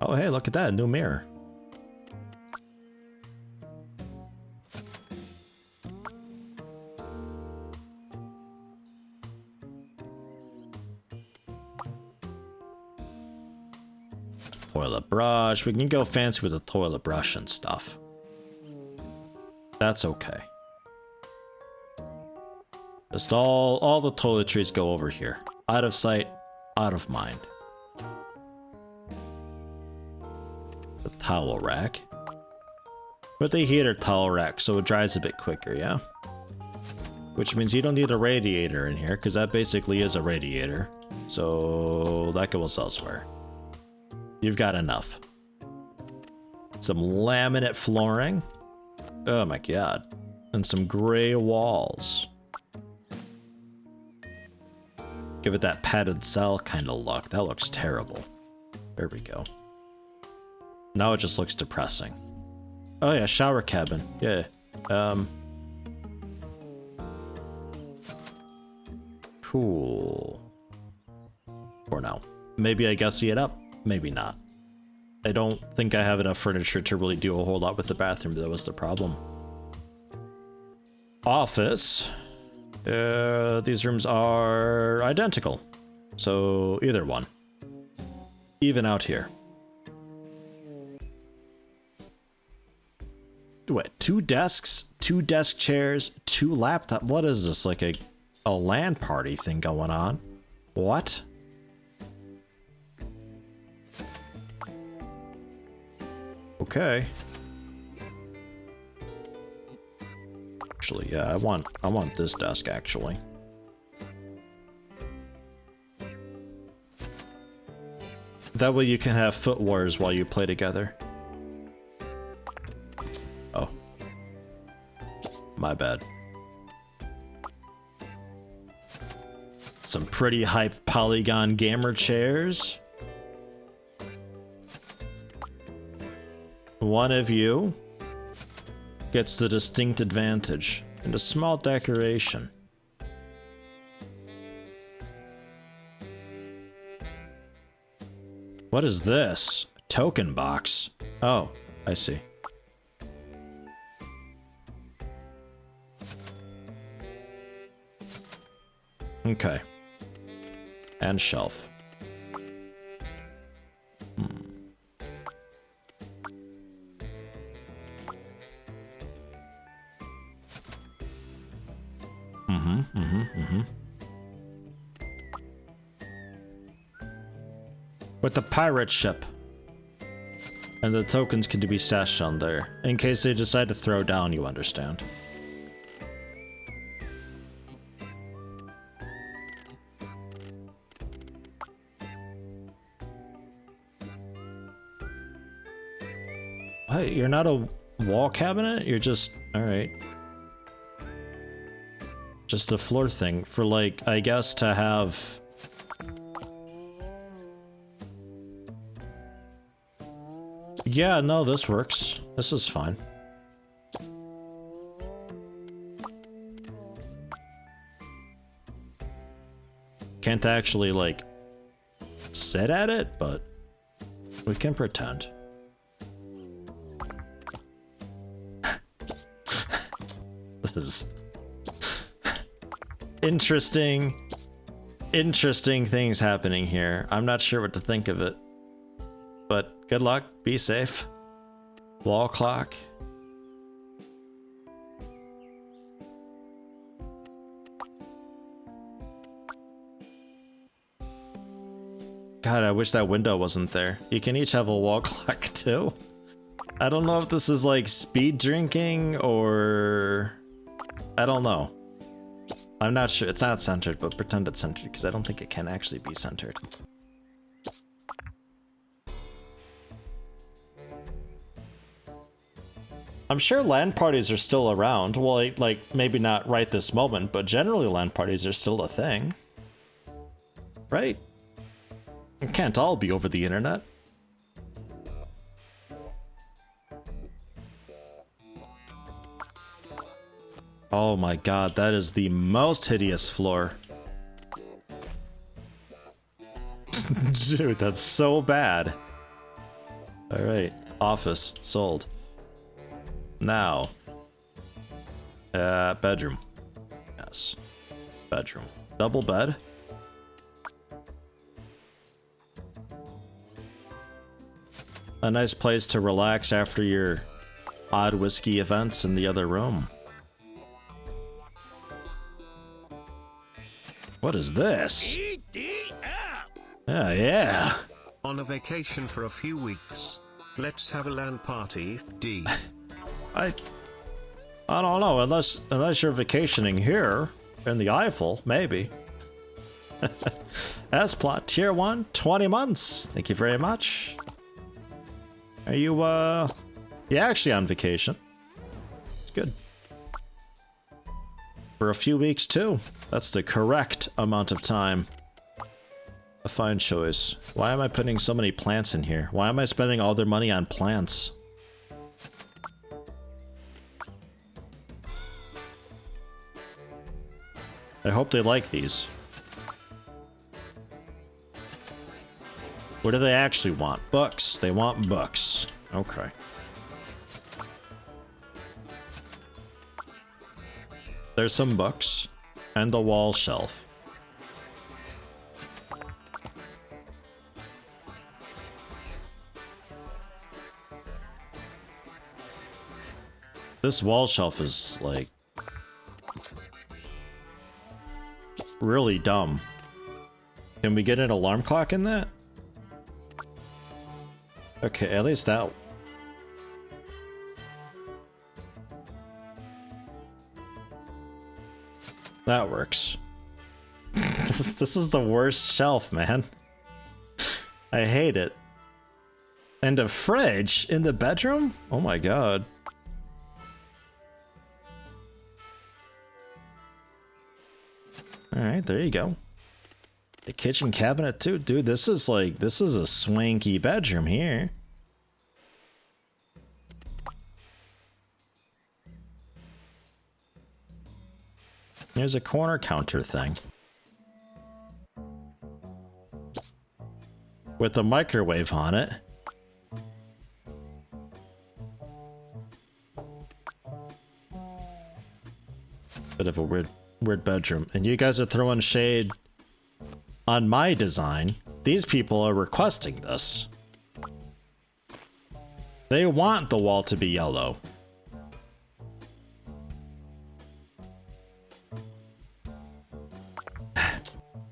Oh, hey, look at that, new mirror. Toilet brush. We can go fancy with the toilet brush and stuff. That's okay. Just all the toiletries go over here. Out of sight, out of mind. The towel rack. But the heater towel rack, so it dries a bit quicker, yeah? Which means you don't need a radiator in here, because that basically is a radiator. So that goes elsewhere. You've got enough. Some laminate flooring. Oh my god. And some gray walls. Give it that padded cell kind of look. That looks terrible. There we go. Now it just looks depressing. Oh yeah, shower cabin. Yeah. Cool. For now. Maybe I gussy it up. Maybe not. I don't think I have enough furniture to really do a whole lot with the bathroom. That was the problem. Office. These rooms are identical. So either one. Even out here. What? 2 desks, 2 desk chairs, 2 laptops. What is this? Like a LAN party thing going on? What? Okay. Actually, yeah, I want this desk actually. That way you can have foot wars while you play together. Oh. My bad. Some pretty hype polygon gamer chairs. One of you gets the distinct advantage and a small decoration. What is this? A token box. Oh, I see. Okay. And shelf. With the pirate ship. And the tokens can be stashed on there. In case they decide to throw down, you understand. What? You're not a wall cabinet? You're just... Alright. Just a floor thing for, like, I guess to have... Yeah, no, this works. This is fine. Can't actually, like, sit at it, but we can pretend. This is interesting things happening here. I'm not sure what to think of it. But good luck, be safe. Wall clock. God, I wish that window wasn't there. You can each have a wall clock too. I don't know if this is like speed drinking or... I don't know. I'm not sure. It's not centered, but pretend it's centered because I don't think it can actually be centered. I'm sure LAN parties are still around. Well, like, maybe not right this moment, but generally LAN parties are still a thing. Right? It can't all be over the internet. Oh my god, that is the most hideous floor. Dude, that's so bad. Alright, office, sold. Now, bedroom. Yes, bedroom. Double bed. A nice place to relax after your odd whiskey events in the other room. What is this? Yeah. On a vacation for a few weeks. Let's have a LAN party, D. I don't know, unless you're vacationing here in the Eiffel, maybe. S-Plot, tier 1, 20 months. Thank you very much. Are you, yeah, actually on vacation. It's good. For a few weeks, too. That's the correct amount of time. A fine choice. Why am I putting so many plants in here? Why am I spending all their money on plants? I hope they like these. What do they actually want? Books. They want books. Okay. There's some books. And the wall shelf. This wall shelf is, like... really dumb. Can we get an alarm clock in that? Okay, at least that... that works. This is the worst shelf, man. I hate it. And a fridge in the bedroom? Oh my god. Alright, there you go. The kitchen cabinet too. Dude, this is a swanky bedroom here. There's a corner counter thing. With a microwave on it. Bit of a weird bedroom. And you guys are throwing shade on my design. These people are requesting this. They want the wall to be yellow.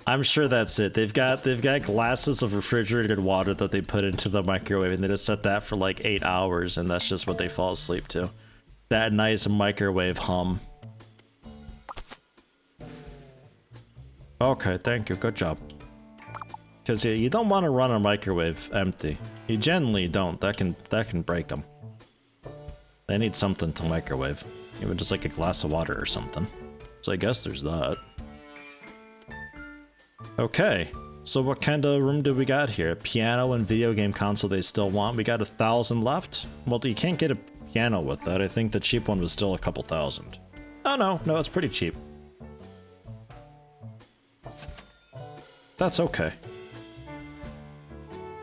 I'm sure that's it. They've got glasses of refrigerated water that they put into the microwave, and they just set that for like 8 hours, and that's just what they fall asleep to. That nice microwave hum. Okay, thank you. Good job. Because you don't want to run a microwave empty. You generally don't. That can break them. They need something to microwave. Even just like a glass of water or something. So I guess there's that. Okay, so what kind of room do we got here? Piano and video game console they still want. We got 1,000 left? Well, you can't get a piano with that. I think the cheap one was still a couple thousand. Oh no, it's pretty cheap. That's okay.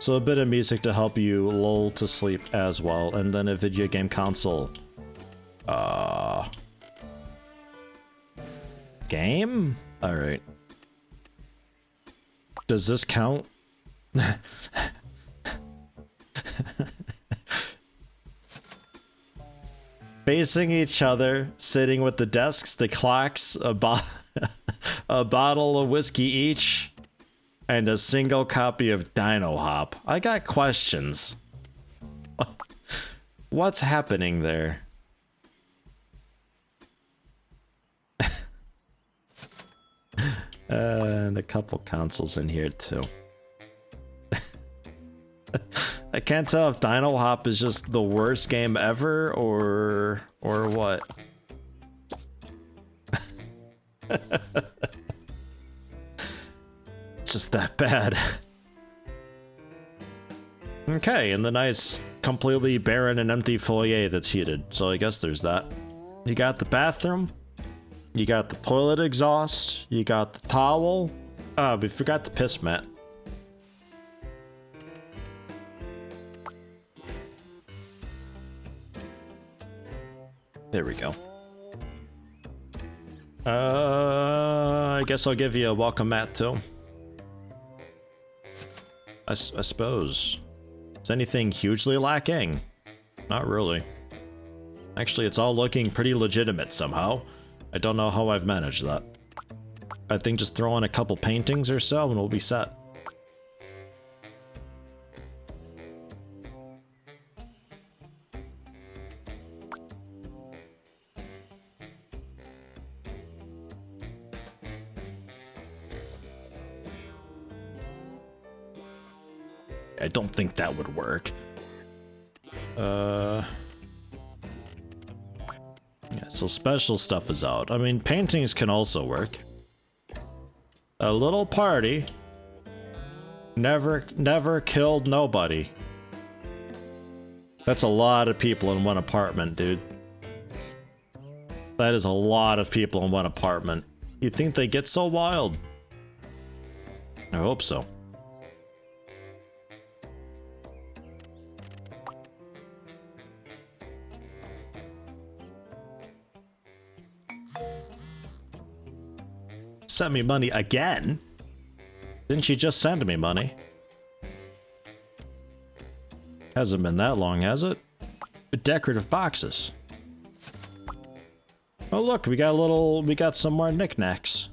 So a bit of music to help you lull to sleep as well, and then a video game console. Game? Alright. Does this count? Facing each other, sitting with the desks, the clocks, a bottle of whiskey each, and a single copy of Dino Hop. I got questions. What's happening there? And a couple consoles in here too. I can't tell if Dino Hop is just the worst game ever or what. Just that bad. Okay, and the nice, completely barren and empty foyer that's heated. So I guess there's that. You got the bathroom. You got the toilet exhaust. You got the towel. Oh, we forgot the piss mat. There we go. I guess I'll give you a welcome mat too. I suppose. Is anything hugely lacking? Not really. Actually, it's all looking pretty legitimate somehow. I don't know how I've managed that. I think just throw in a couple paintings or so and we'll be set. I don't think that would work. Yeah, so special stuff is out. I mean, paintings can also work. A little party. Never killed nobody. That's a lot of people in one apartment, dude. That is a lot of people in one apartment. You think they get so wild? I hope so. Send me money again? Didn't you just send me money? Hasn't been that long, has it? Decorative boxes. Oh look, we got some more knickknacks.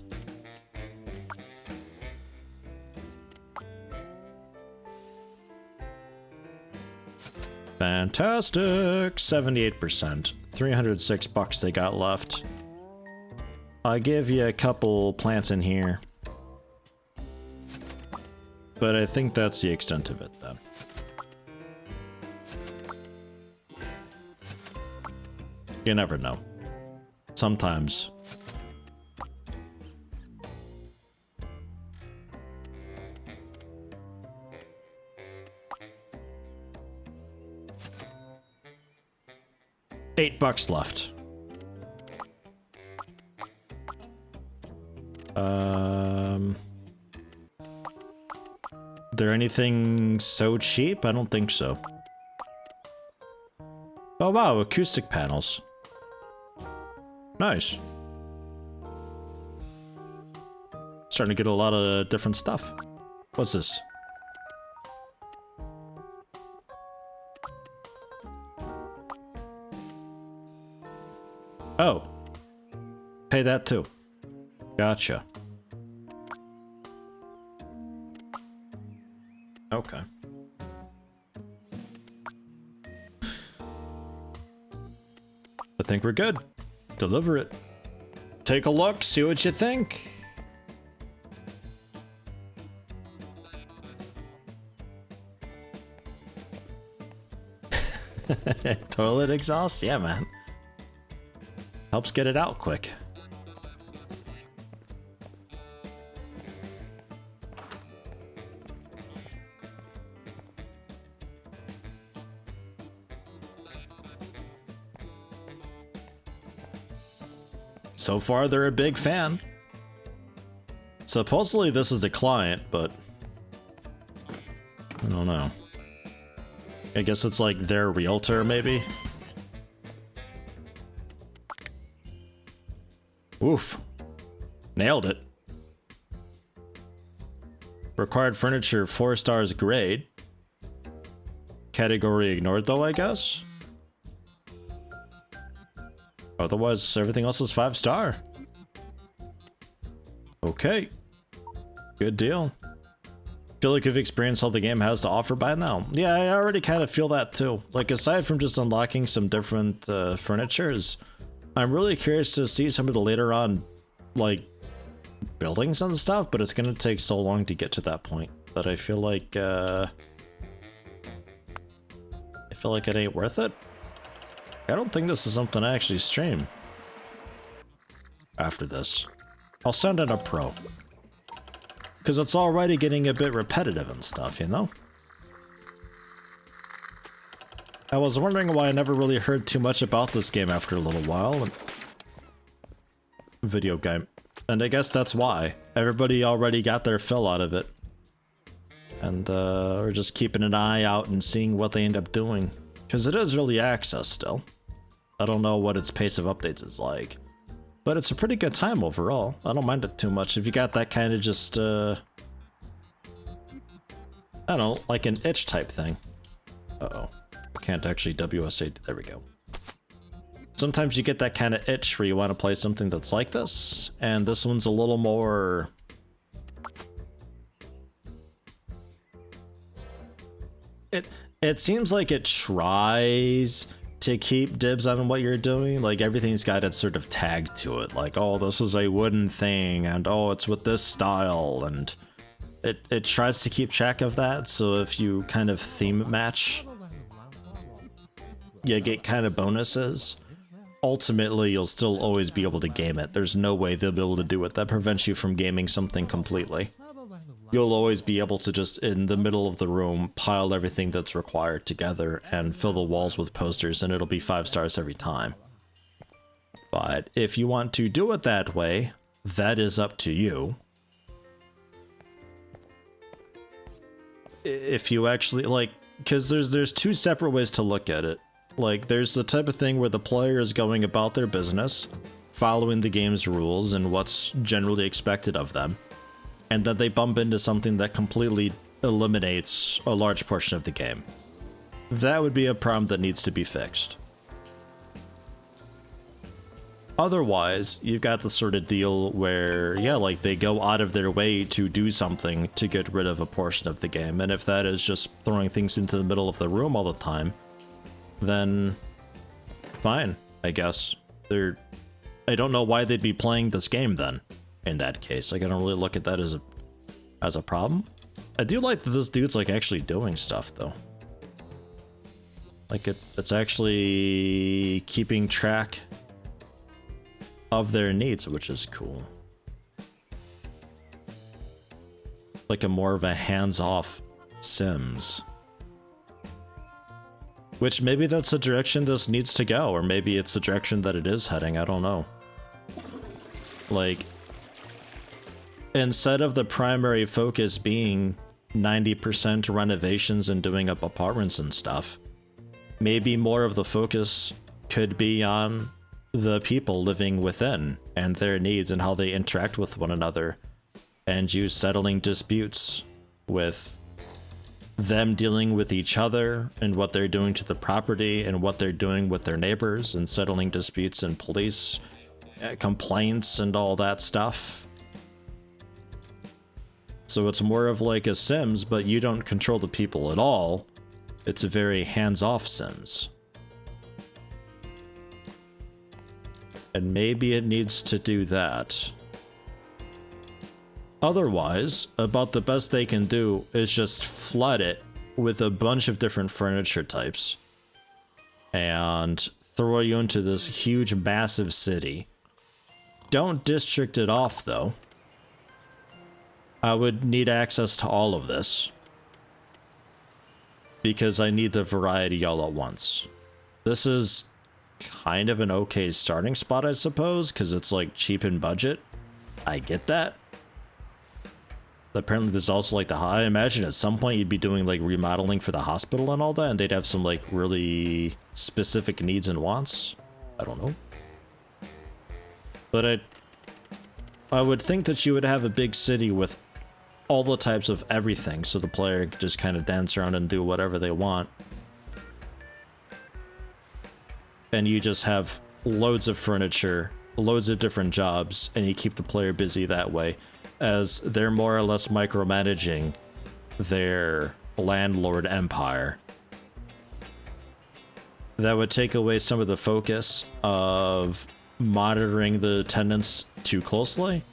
Fantastic! 78%. 306 bucks they got left. I'll give you a couple plants in here. But I think that's the extent of it, then. You never know. Sometimes $8 left. There anything so cheap? I don't think so. Oh wow, acoustic panels. Nice. Starting to get a lot of different stuff. What's this? Oh. Pay that too. Gotcha. Okay. I think we're good. Deliver it. Take a look, see what you think. Toilet exhaust? Yeah, man. Helps get it out quick. So far, they're a big fan. Supposedly this is a client, but I don't know. I guess it's like their realtor, maybe? Oof. Nailed it. Required furniture, 4 stars grade. Category ignored though, I guess? Otherwise, everything else is 5-star. Okay. Good deal. Feel like you've experienced all the game has to offer by now. Yeah, I already kind of feel that too. Like, aside from just unlocking some different furnitures, I'm really curious to see some of the later on, like, buildings and stuff, but it's gonna take so long to get to that point that I feel like it ain't worth it. I don't think this is something I actually stream after this. I'll send in a pro. Because it's already getting a bit repetitive and stuff, you know? I was wondering why I never really heard too much about this game after a little while. Video game. And I guess that's why. Everybody already got their fill out of it. And we're just keeping an eye out and seeing what they end up doing. Because it is early access still. I don't know what its pace of updates is like. But it's a pretty good time overall. I don't mind it too much. If you got that kind of just, I don't know, like an itch type thing. Uh-oh. I can't actually WSA. There we go. Sometimes you get that kind of itch where you want to play something that's like this. And this one's a little more... It seems like it tries to keep dibs on what you're doing. Like, everything's got its sort of tag to it. Like, oh, this is a wooden thing, and oh, it's with this style, and it tries to keep track of that. So if you kind of theme match, you get kind of bonuses. Ultimately, you'll still always be able to game it. There's no way they'll be able to do it. That prevents you from gaming something completely. You'll always be able to just, in the middle of the room, pile everything that's required together and fill the walls with posters, and it'll be 5 stars every time. But if you want to do it that way, that is up to you. If you actually, like, because there's 2 separate ways to look at it. Like, there's the type of thing where the player is going about their business, following the game's rules and what's generally expected of them. And then they bump into something that completely eliminates a large portion of the game. That would be a problem that needs to be fixed. Otherwise, you've got the sort of deal where, yeah, like, they go out of their way to do something to get rid of a portion of the game, and if that is just throwing things into the middle of the room all the time, then fine, I guess. I don't know why they'd be playing this game then. In that case, like, I don't really look at that as a problem. I do like that this dude's, like, actually doing stuff though. Like, it's actually keeping track of their needs, which is cool. Like a more of a hands-off Sims. Which maybe that's the direction this needs to go, or maybe it's the direction that it is heading, I don't know. Like, instead of the primary focus being 90% renovations and doing up apartments and stuff, maybe more of the focus could be on the people living within and their needs and how they interact with one another, and you settling disputes with them dealing with each other and what they're doing to the property and what they're doing with their neighbors, and settling disputes and police complaints and all that stuff. So it's more of like a Sims, but you don't control the people at all. It's a very hands-off Sims. And maybe it needs to do that. Otherwise, about the best they can do is just flood it with a bunch of different furniture types and throw you into this huge, massive city. Don't district it off, though. I would need access to all of this because I need the variety all at once. This is kind of an okay starting spot, I suppose, because it's like cheap in budget. I get that. Apparently there's also like I imagine at some point you'd be doing like remodeling for the hospital and all that, and they'd have some like really specific needs and wants. I don't know. But I would think that you would have a big city with all the types of everything, so the player can just kind of dance around and do whatever they want. And you just have loads of furniture, loads of different jobs, and you keep the player busy that way, as they're more or less micromanaging their landlord empire. That would take away some of the focus of monitoring the tenants too closely.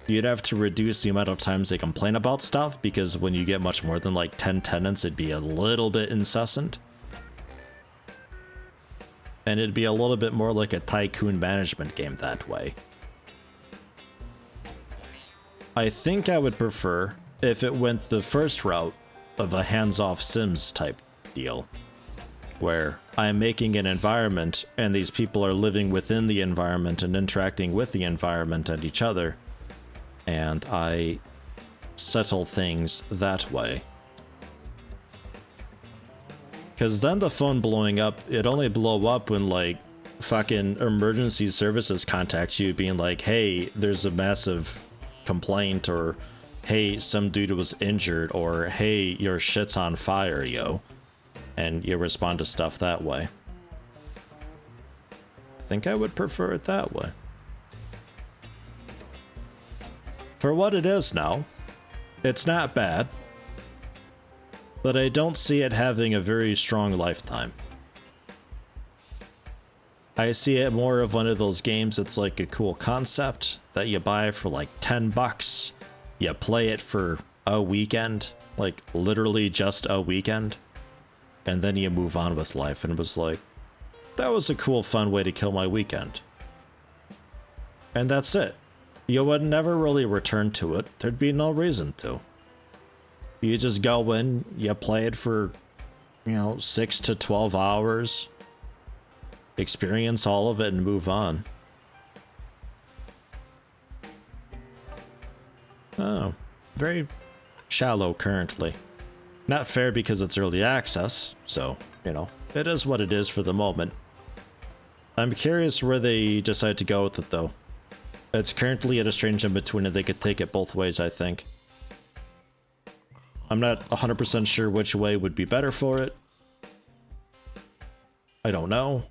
You'd have to reduce the amount of times they complain about stuff, because when you get much more than like 10 tenants, it'd be a little bit incessant. And it'd be a little bit more like a Tycoon management game that way. I think I would prefer if it went the first route of a hands-off Sims type deal, where I'm making an environment and these people are living within the environment and interacting with the environment and each other, and I settle things that way. Because then the phone blowing up, it only blow up when like fucking emergency services contact you being like, hey, there's a massive complaint, or hey, some dude was injured, or hey, your shit's on fire, yo. And you respond to stuff that way. I think I would prefer it that way. For what it is now, it's not bad, but I don't see it having a very strong lifetime. I see it more of one of those games that's like a cool concept that you buy for like 10 bucks. You play it for a weekend, like literally just a weekend, and then you move on with life. And it was like, that was a cool, fun way to kill my weekend. And that's it. You would never really return to it. There'd be no reason to. You just go in, you play it for, 6 to 12 hours, experience all of it, and move on. Oh, very shallow currently. Not fair because it's early access, so, it is what it is for the moment. I'm curious where they decide to go with it, though. It's currently at a strange in-between, and they could take it both ways, I think. I'm not 100% sure which way would be better for it. I don't know.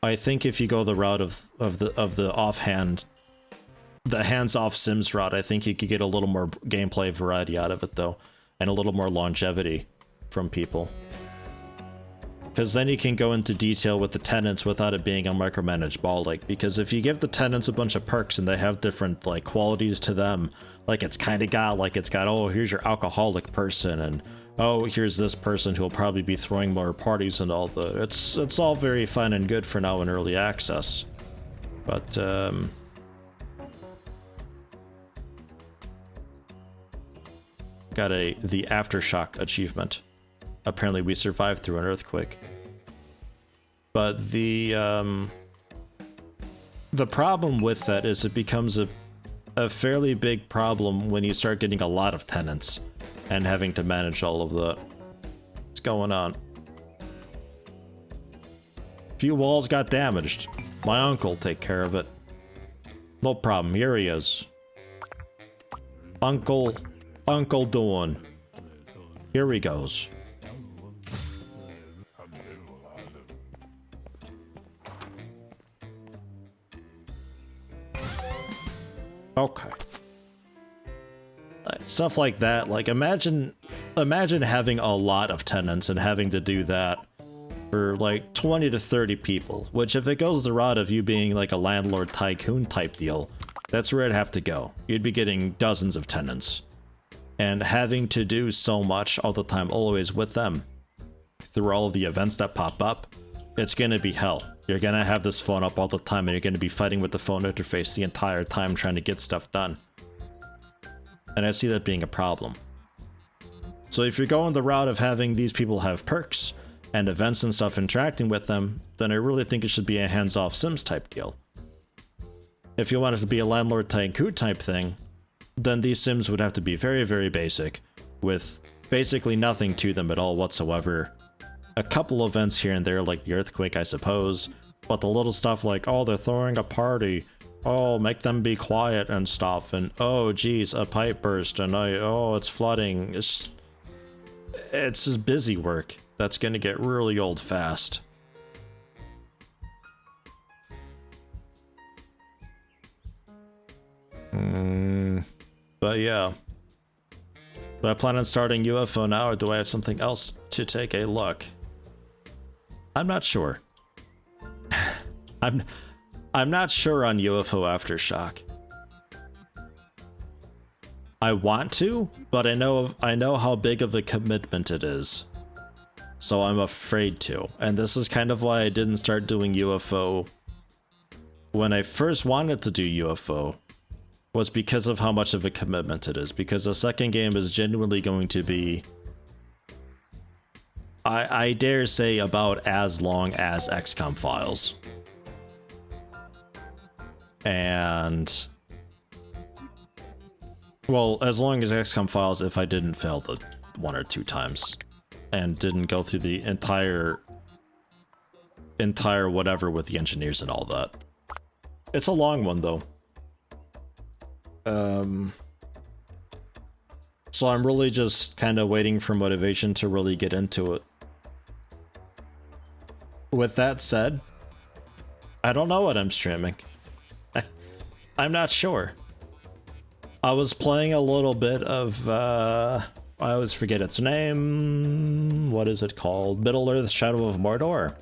I think if you go the route of the offhand, the hands-off Sims route, I think you could get a little more gameplay variety out of it, though, and a little more longevity from people. Because then you can go into detail with the tenants without it being a micromanaged ball, because if you give the tenants a bunch of perks and they have different qualities to them, it's got, oh, here's your alcoholic person, and oh, here's this person who'll probably be throwing more parties and all the, it's all very fun and good for now in early access. But got the Aftershock achievement. Apparently we survived through an earthquake. But the problem with that is it becomes a fairly big problem when you start getting a lot of tenants and having to manage all of that. What's going on? Few walls got damaged. My uncle take care of it. No problem. Here he is. Uncle Dawn. Here he goes. Okay. Stuff like that. Like imagine having a lot of tenants and having to do that for like 20 to 30 people, which if it goes the route of you being like a landlord tycoon type deal, that's where it'd have to go. You'd be getting dozens of tenants and having to do so much all the time, always with them through all of the events that pop up. It's gonna be hell. You're gonna have this phone up all the time and you're gonna be fighting with the phone interface the entire time trying to get stuff done. And I see that being a problem. So if you're going the route of having these people have perks and events and stuff interacting with them, then I really think it should be a hands-off Sims type deal. If you want it to be a landlord tycoon type thing, then these Sims would have to be very, very basic, with basically nothing to them at all whatsoever. A couple events here and there like the earthquake, I suppose, but the little stuff like, oh, they're throwing a party, oh, make them be quiet and stuff, and oh, geez, a pipe burst, and oh, it's flooding. It's just busy work that's gonna get really old fast. But yeah. Do I plan on starting UFO now, or do I have something else to take a look? I'm not sure. I'm not sure on UFO Aftershock. I want to, but I know how big of a commitment it is. So I'm afraid to. And this is kind of why I didn't start doing UFO when I first wanted to do UFO, was because of how much of a commitment it is. Because the second game is genuinely going to be, I dare say, about as long as XCOM Files. And, well, as long as XCOM Files if I didn't fail the 1 or 2 times and didn't go through the entire whatever with the engineers and all that. It's a long one though. So I'm really just kind of waiting for motivation to really get into it. With that said, I don't know what I'm streaming. I'm not sure. I was playing a little bit of, I always forget its name. What is it called? Middle-earth Shadow of Mordor.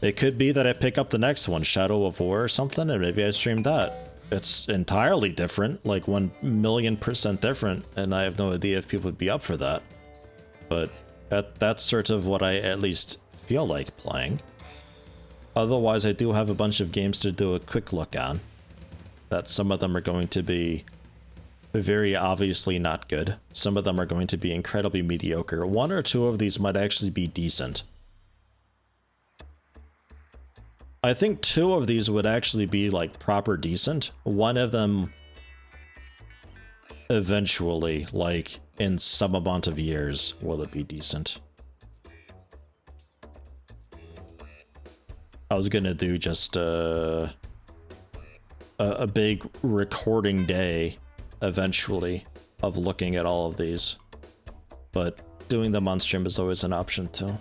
It could be that I pick up the next one, Shadow of War or something, and maybe I stream that. It's entirely different, like 1,000,000% different, and I have no idea if people would be up for that. But that's sort of what I at least feel like playing. Otherwise, I do have a bunch of games to do a quick look on. That some of them are going to be very obviously not good. Some of them are going to be incredibly mediocre. 1 or 2 of these might actually be decent. I think 2 of these would actually be like proper decent. 1 of them eventually, like in some amount of years, will it be decent. I was gonna do just a big recording day eventually of looking at all of these, but doing them on stream is always an option too.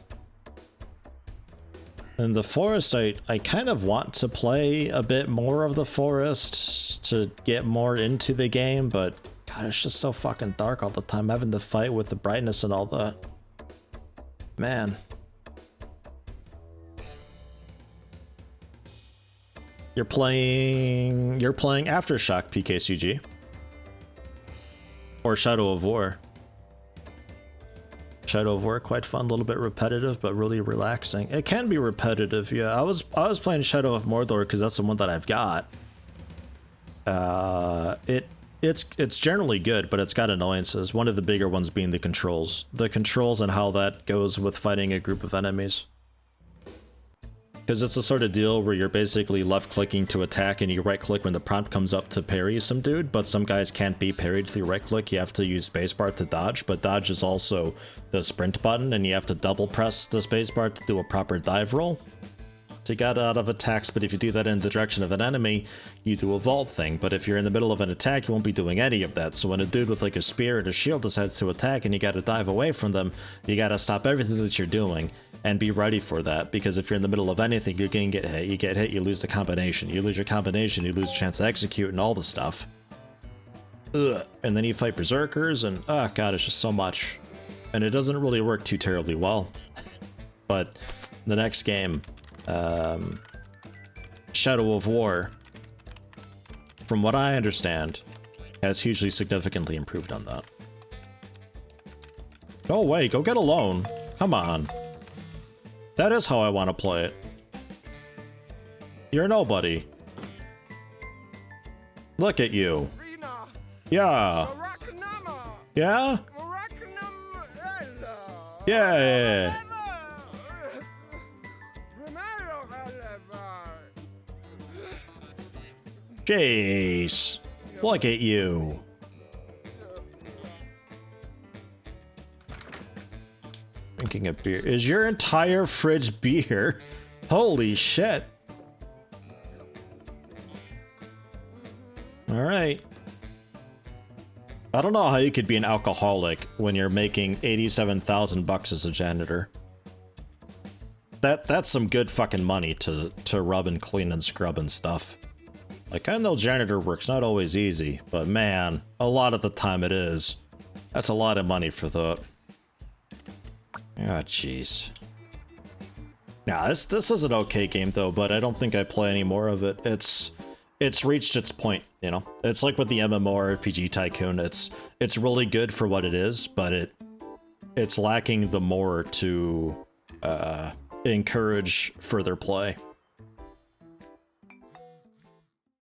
And the forest, I kind of want to play a bit more of the forest to get more into the game, but god, it's just so fucking dark all the time, having to fight with the brightness and all that. Man. You're playing Aftershock, PKCG. Or Shadow of War. Shadow of War, quite fun, a little bit repetitive, but really relaxing. It can be repetitive, yeah. I was playing Shadow of Mordor because that's the one that I've got. It's generally good, but it's got annoyances. One of the bigger ones being the controls. The controls and how that goes with fighting a group of enemies. Because it's a sort of deal where you're basically left-clicking to attack and you right-click when the prompt comes up to parry some dude, but some guys can't be parried through right-click. You have to use spacebar to dodge, but dodge is also the sprint button, and you have to double-press the spacebar to do a proper dive roll to get out of attacks. But if you do that in the direction of an enemy, you do a vault thing. But if you're in the middle of an attack, you won't be doing any of that. So when a dude with like a spear and a shield decides to attack and you gotta dive away from them, you gotta stop everything that you're doing and be ready for that, because if you're in the middle of anything, you're gonna get hit. You get hit, you lose the combination. You lose your combination, you lose a chance to execute and all the stuff. Ugh. And then you fight berserkers and, oh god, it's just so much. And it doesn't really work too terribly well. But the next game, Shadow of War, from what I understand, has hugely significantly improved on that. Go away, go get a loan. Come on. That is how I want to play it. You're nobody. Look at you. Yeah. Yeah? Yeah. Jeez. Look at you. Drinking a beer. Is your entire fridge beer? Holy shit. Alright. I don't know how you could be an alcoholic when you're making 87,000 bucks as a janitor. That's some good fucking money to rub and clean and scrub and stuff. Like, I know janitor work's not always easy, but man, a lot of the time it is. That's a lot of money for that. Ah, jeez. Nah, this is an okay game though, but I don't think I play any more of it. It's reached its point, you know? It's like with the MMORPG Tycoon, it's really good for what it is, but it's lacking the more to encourage further play.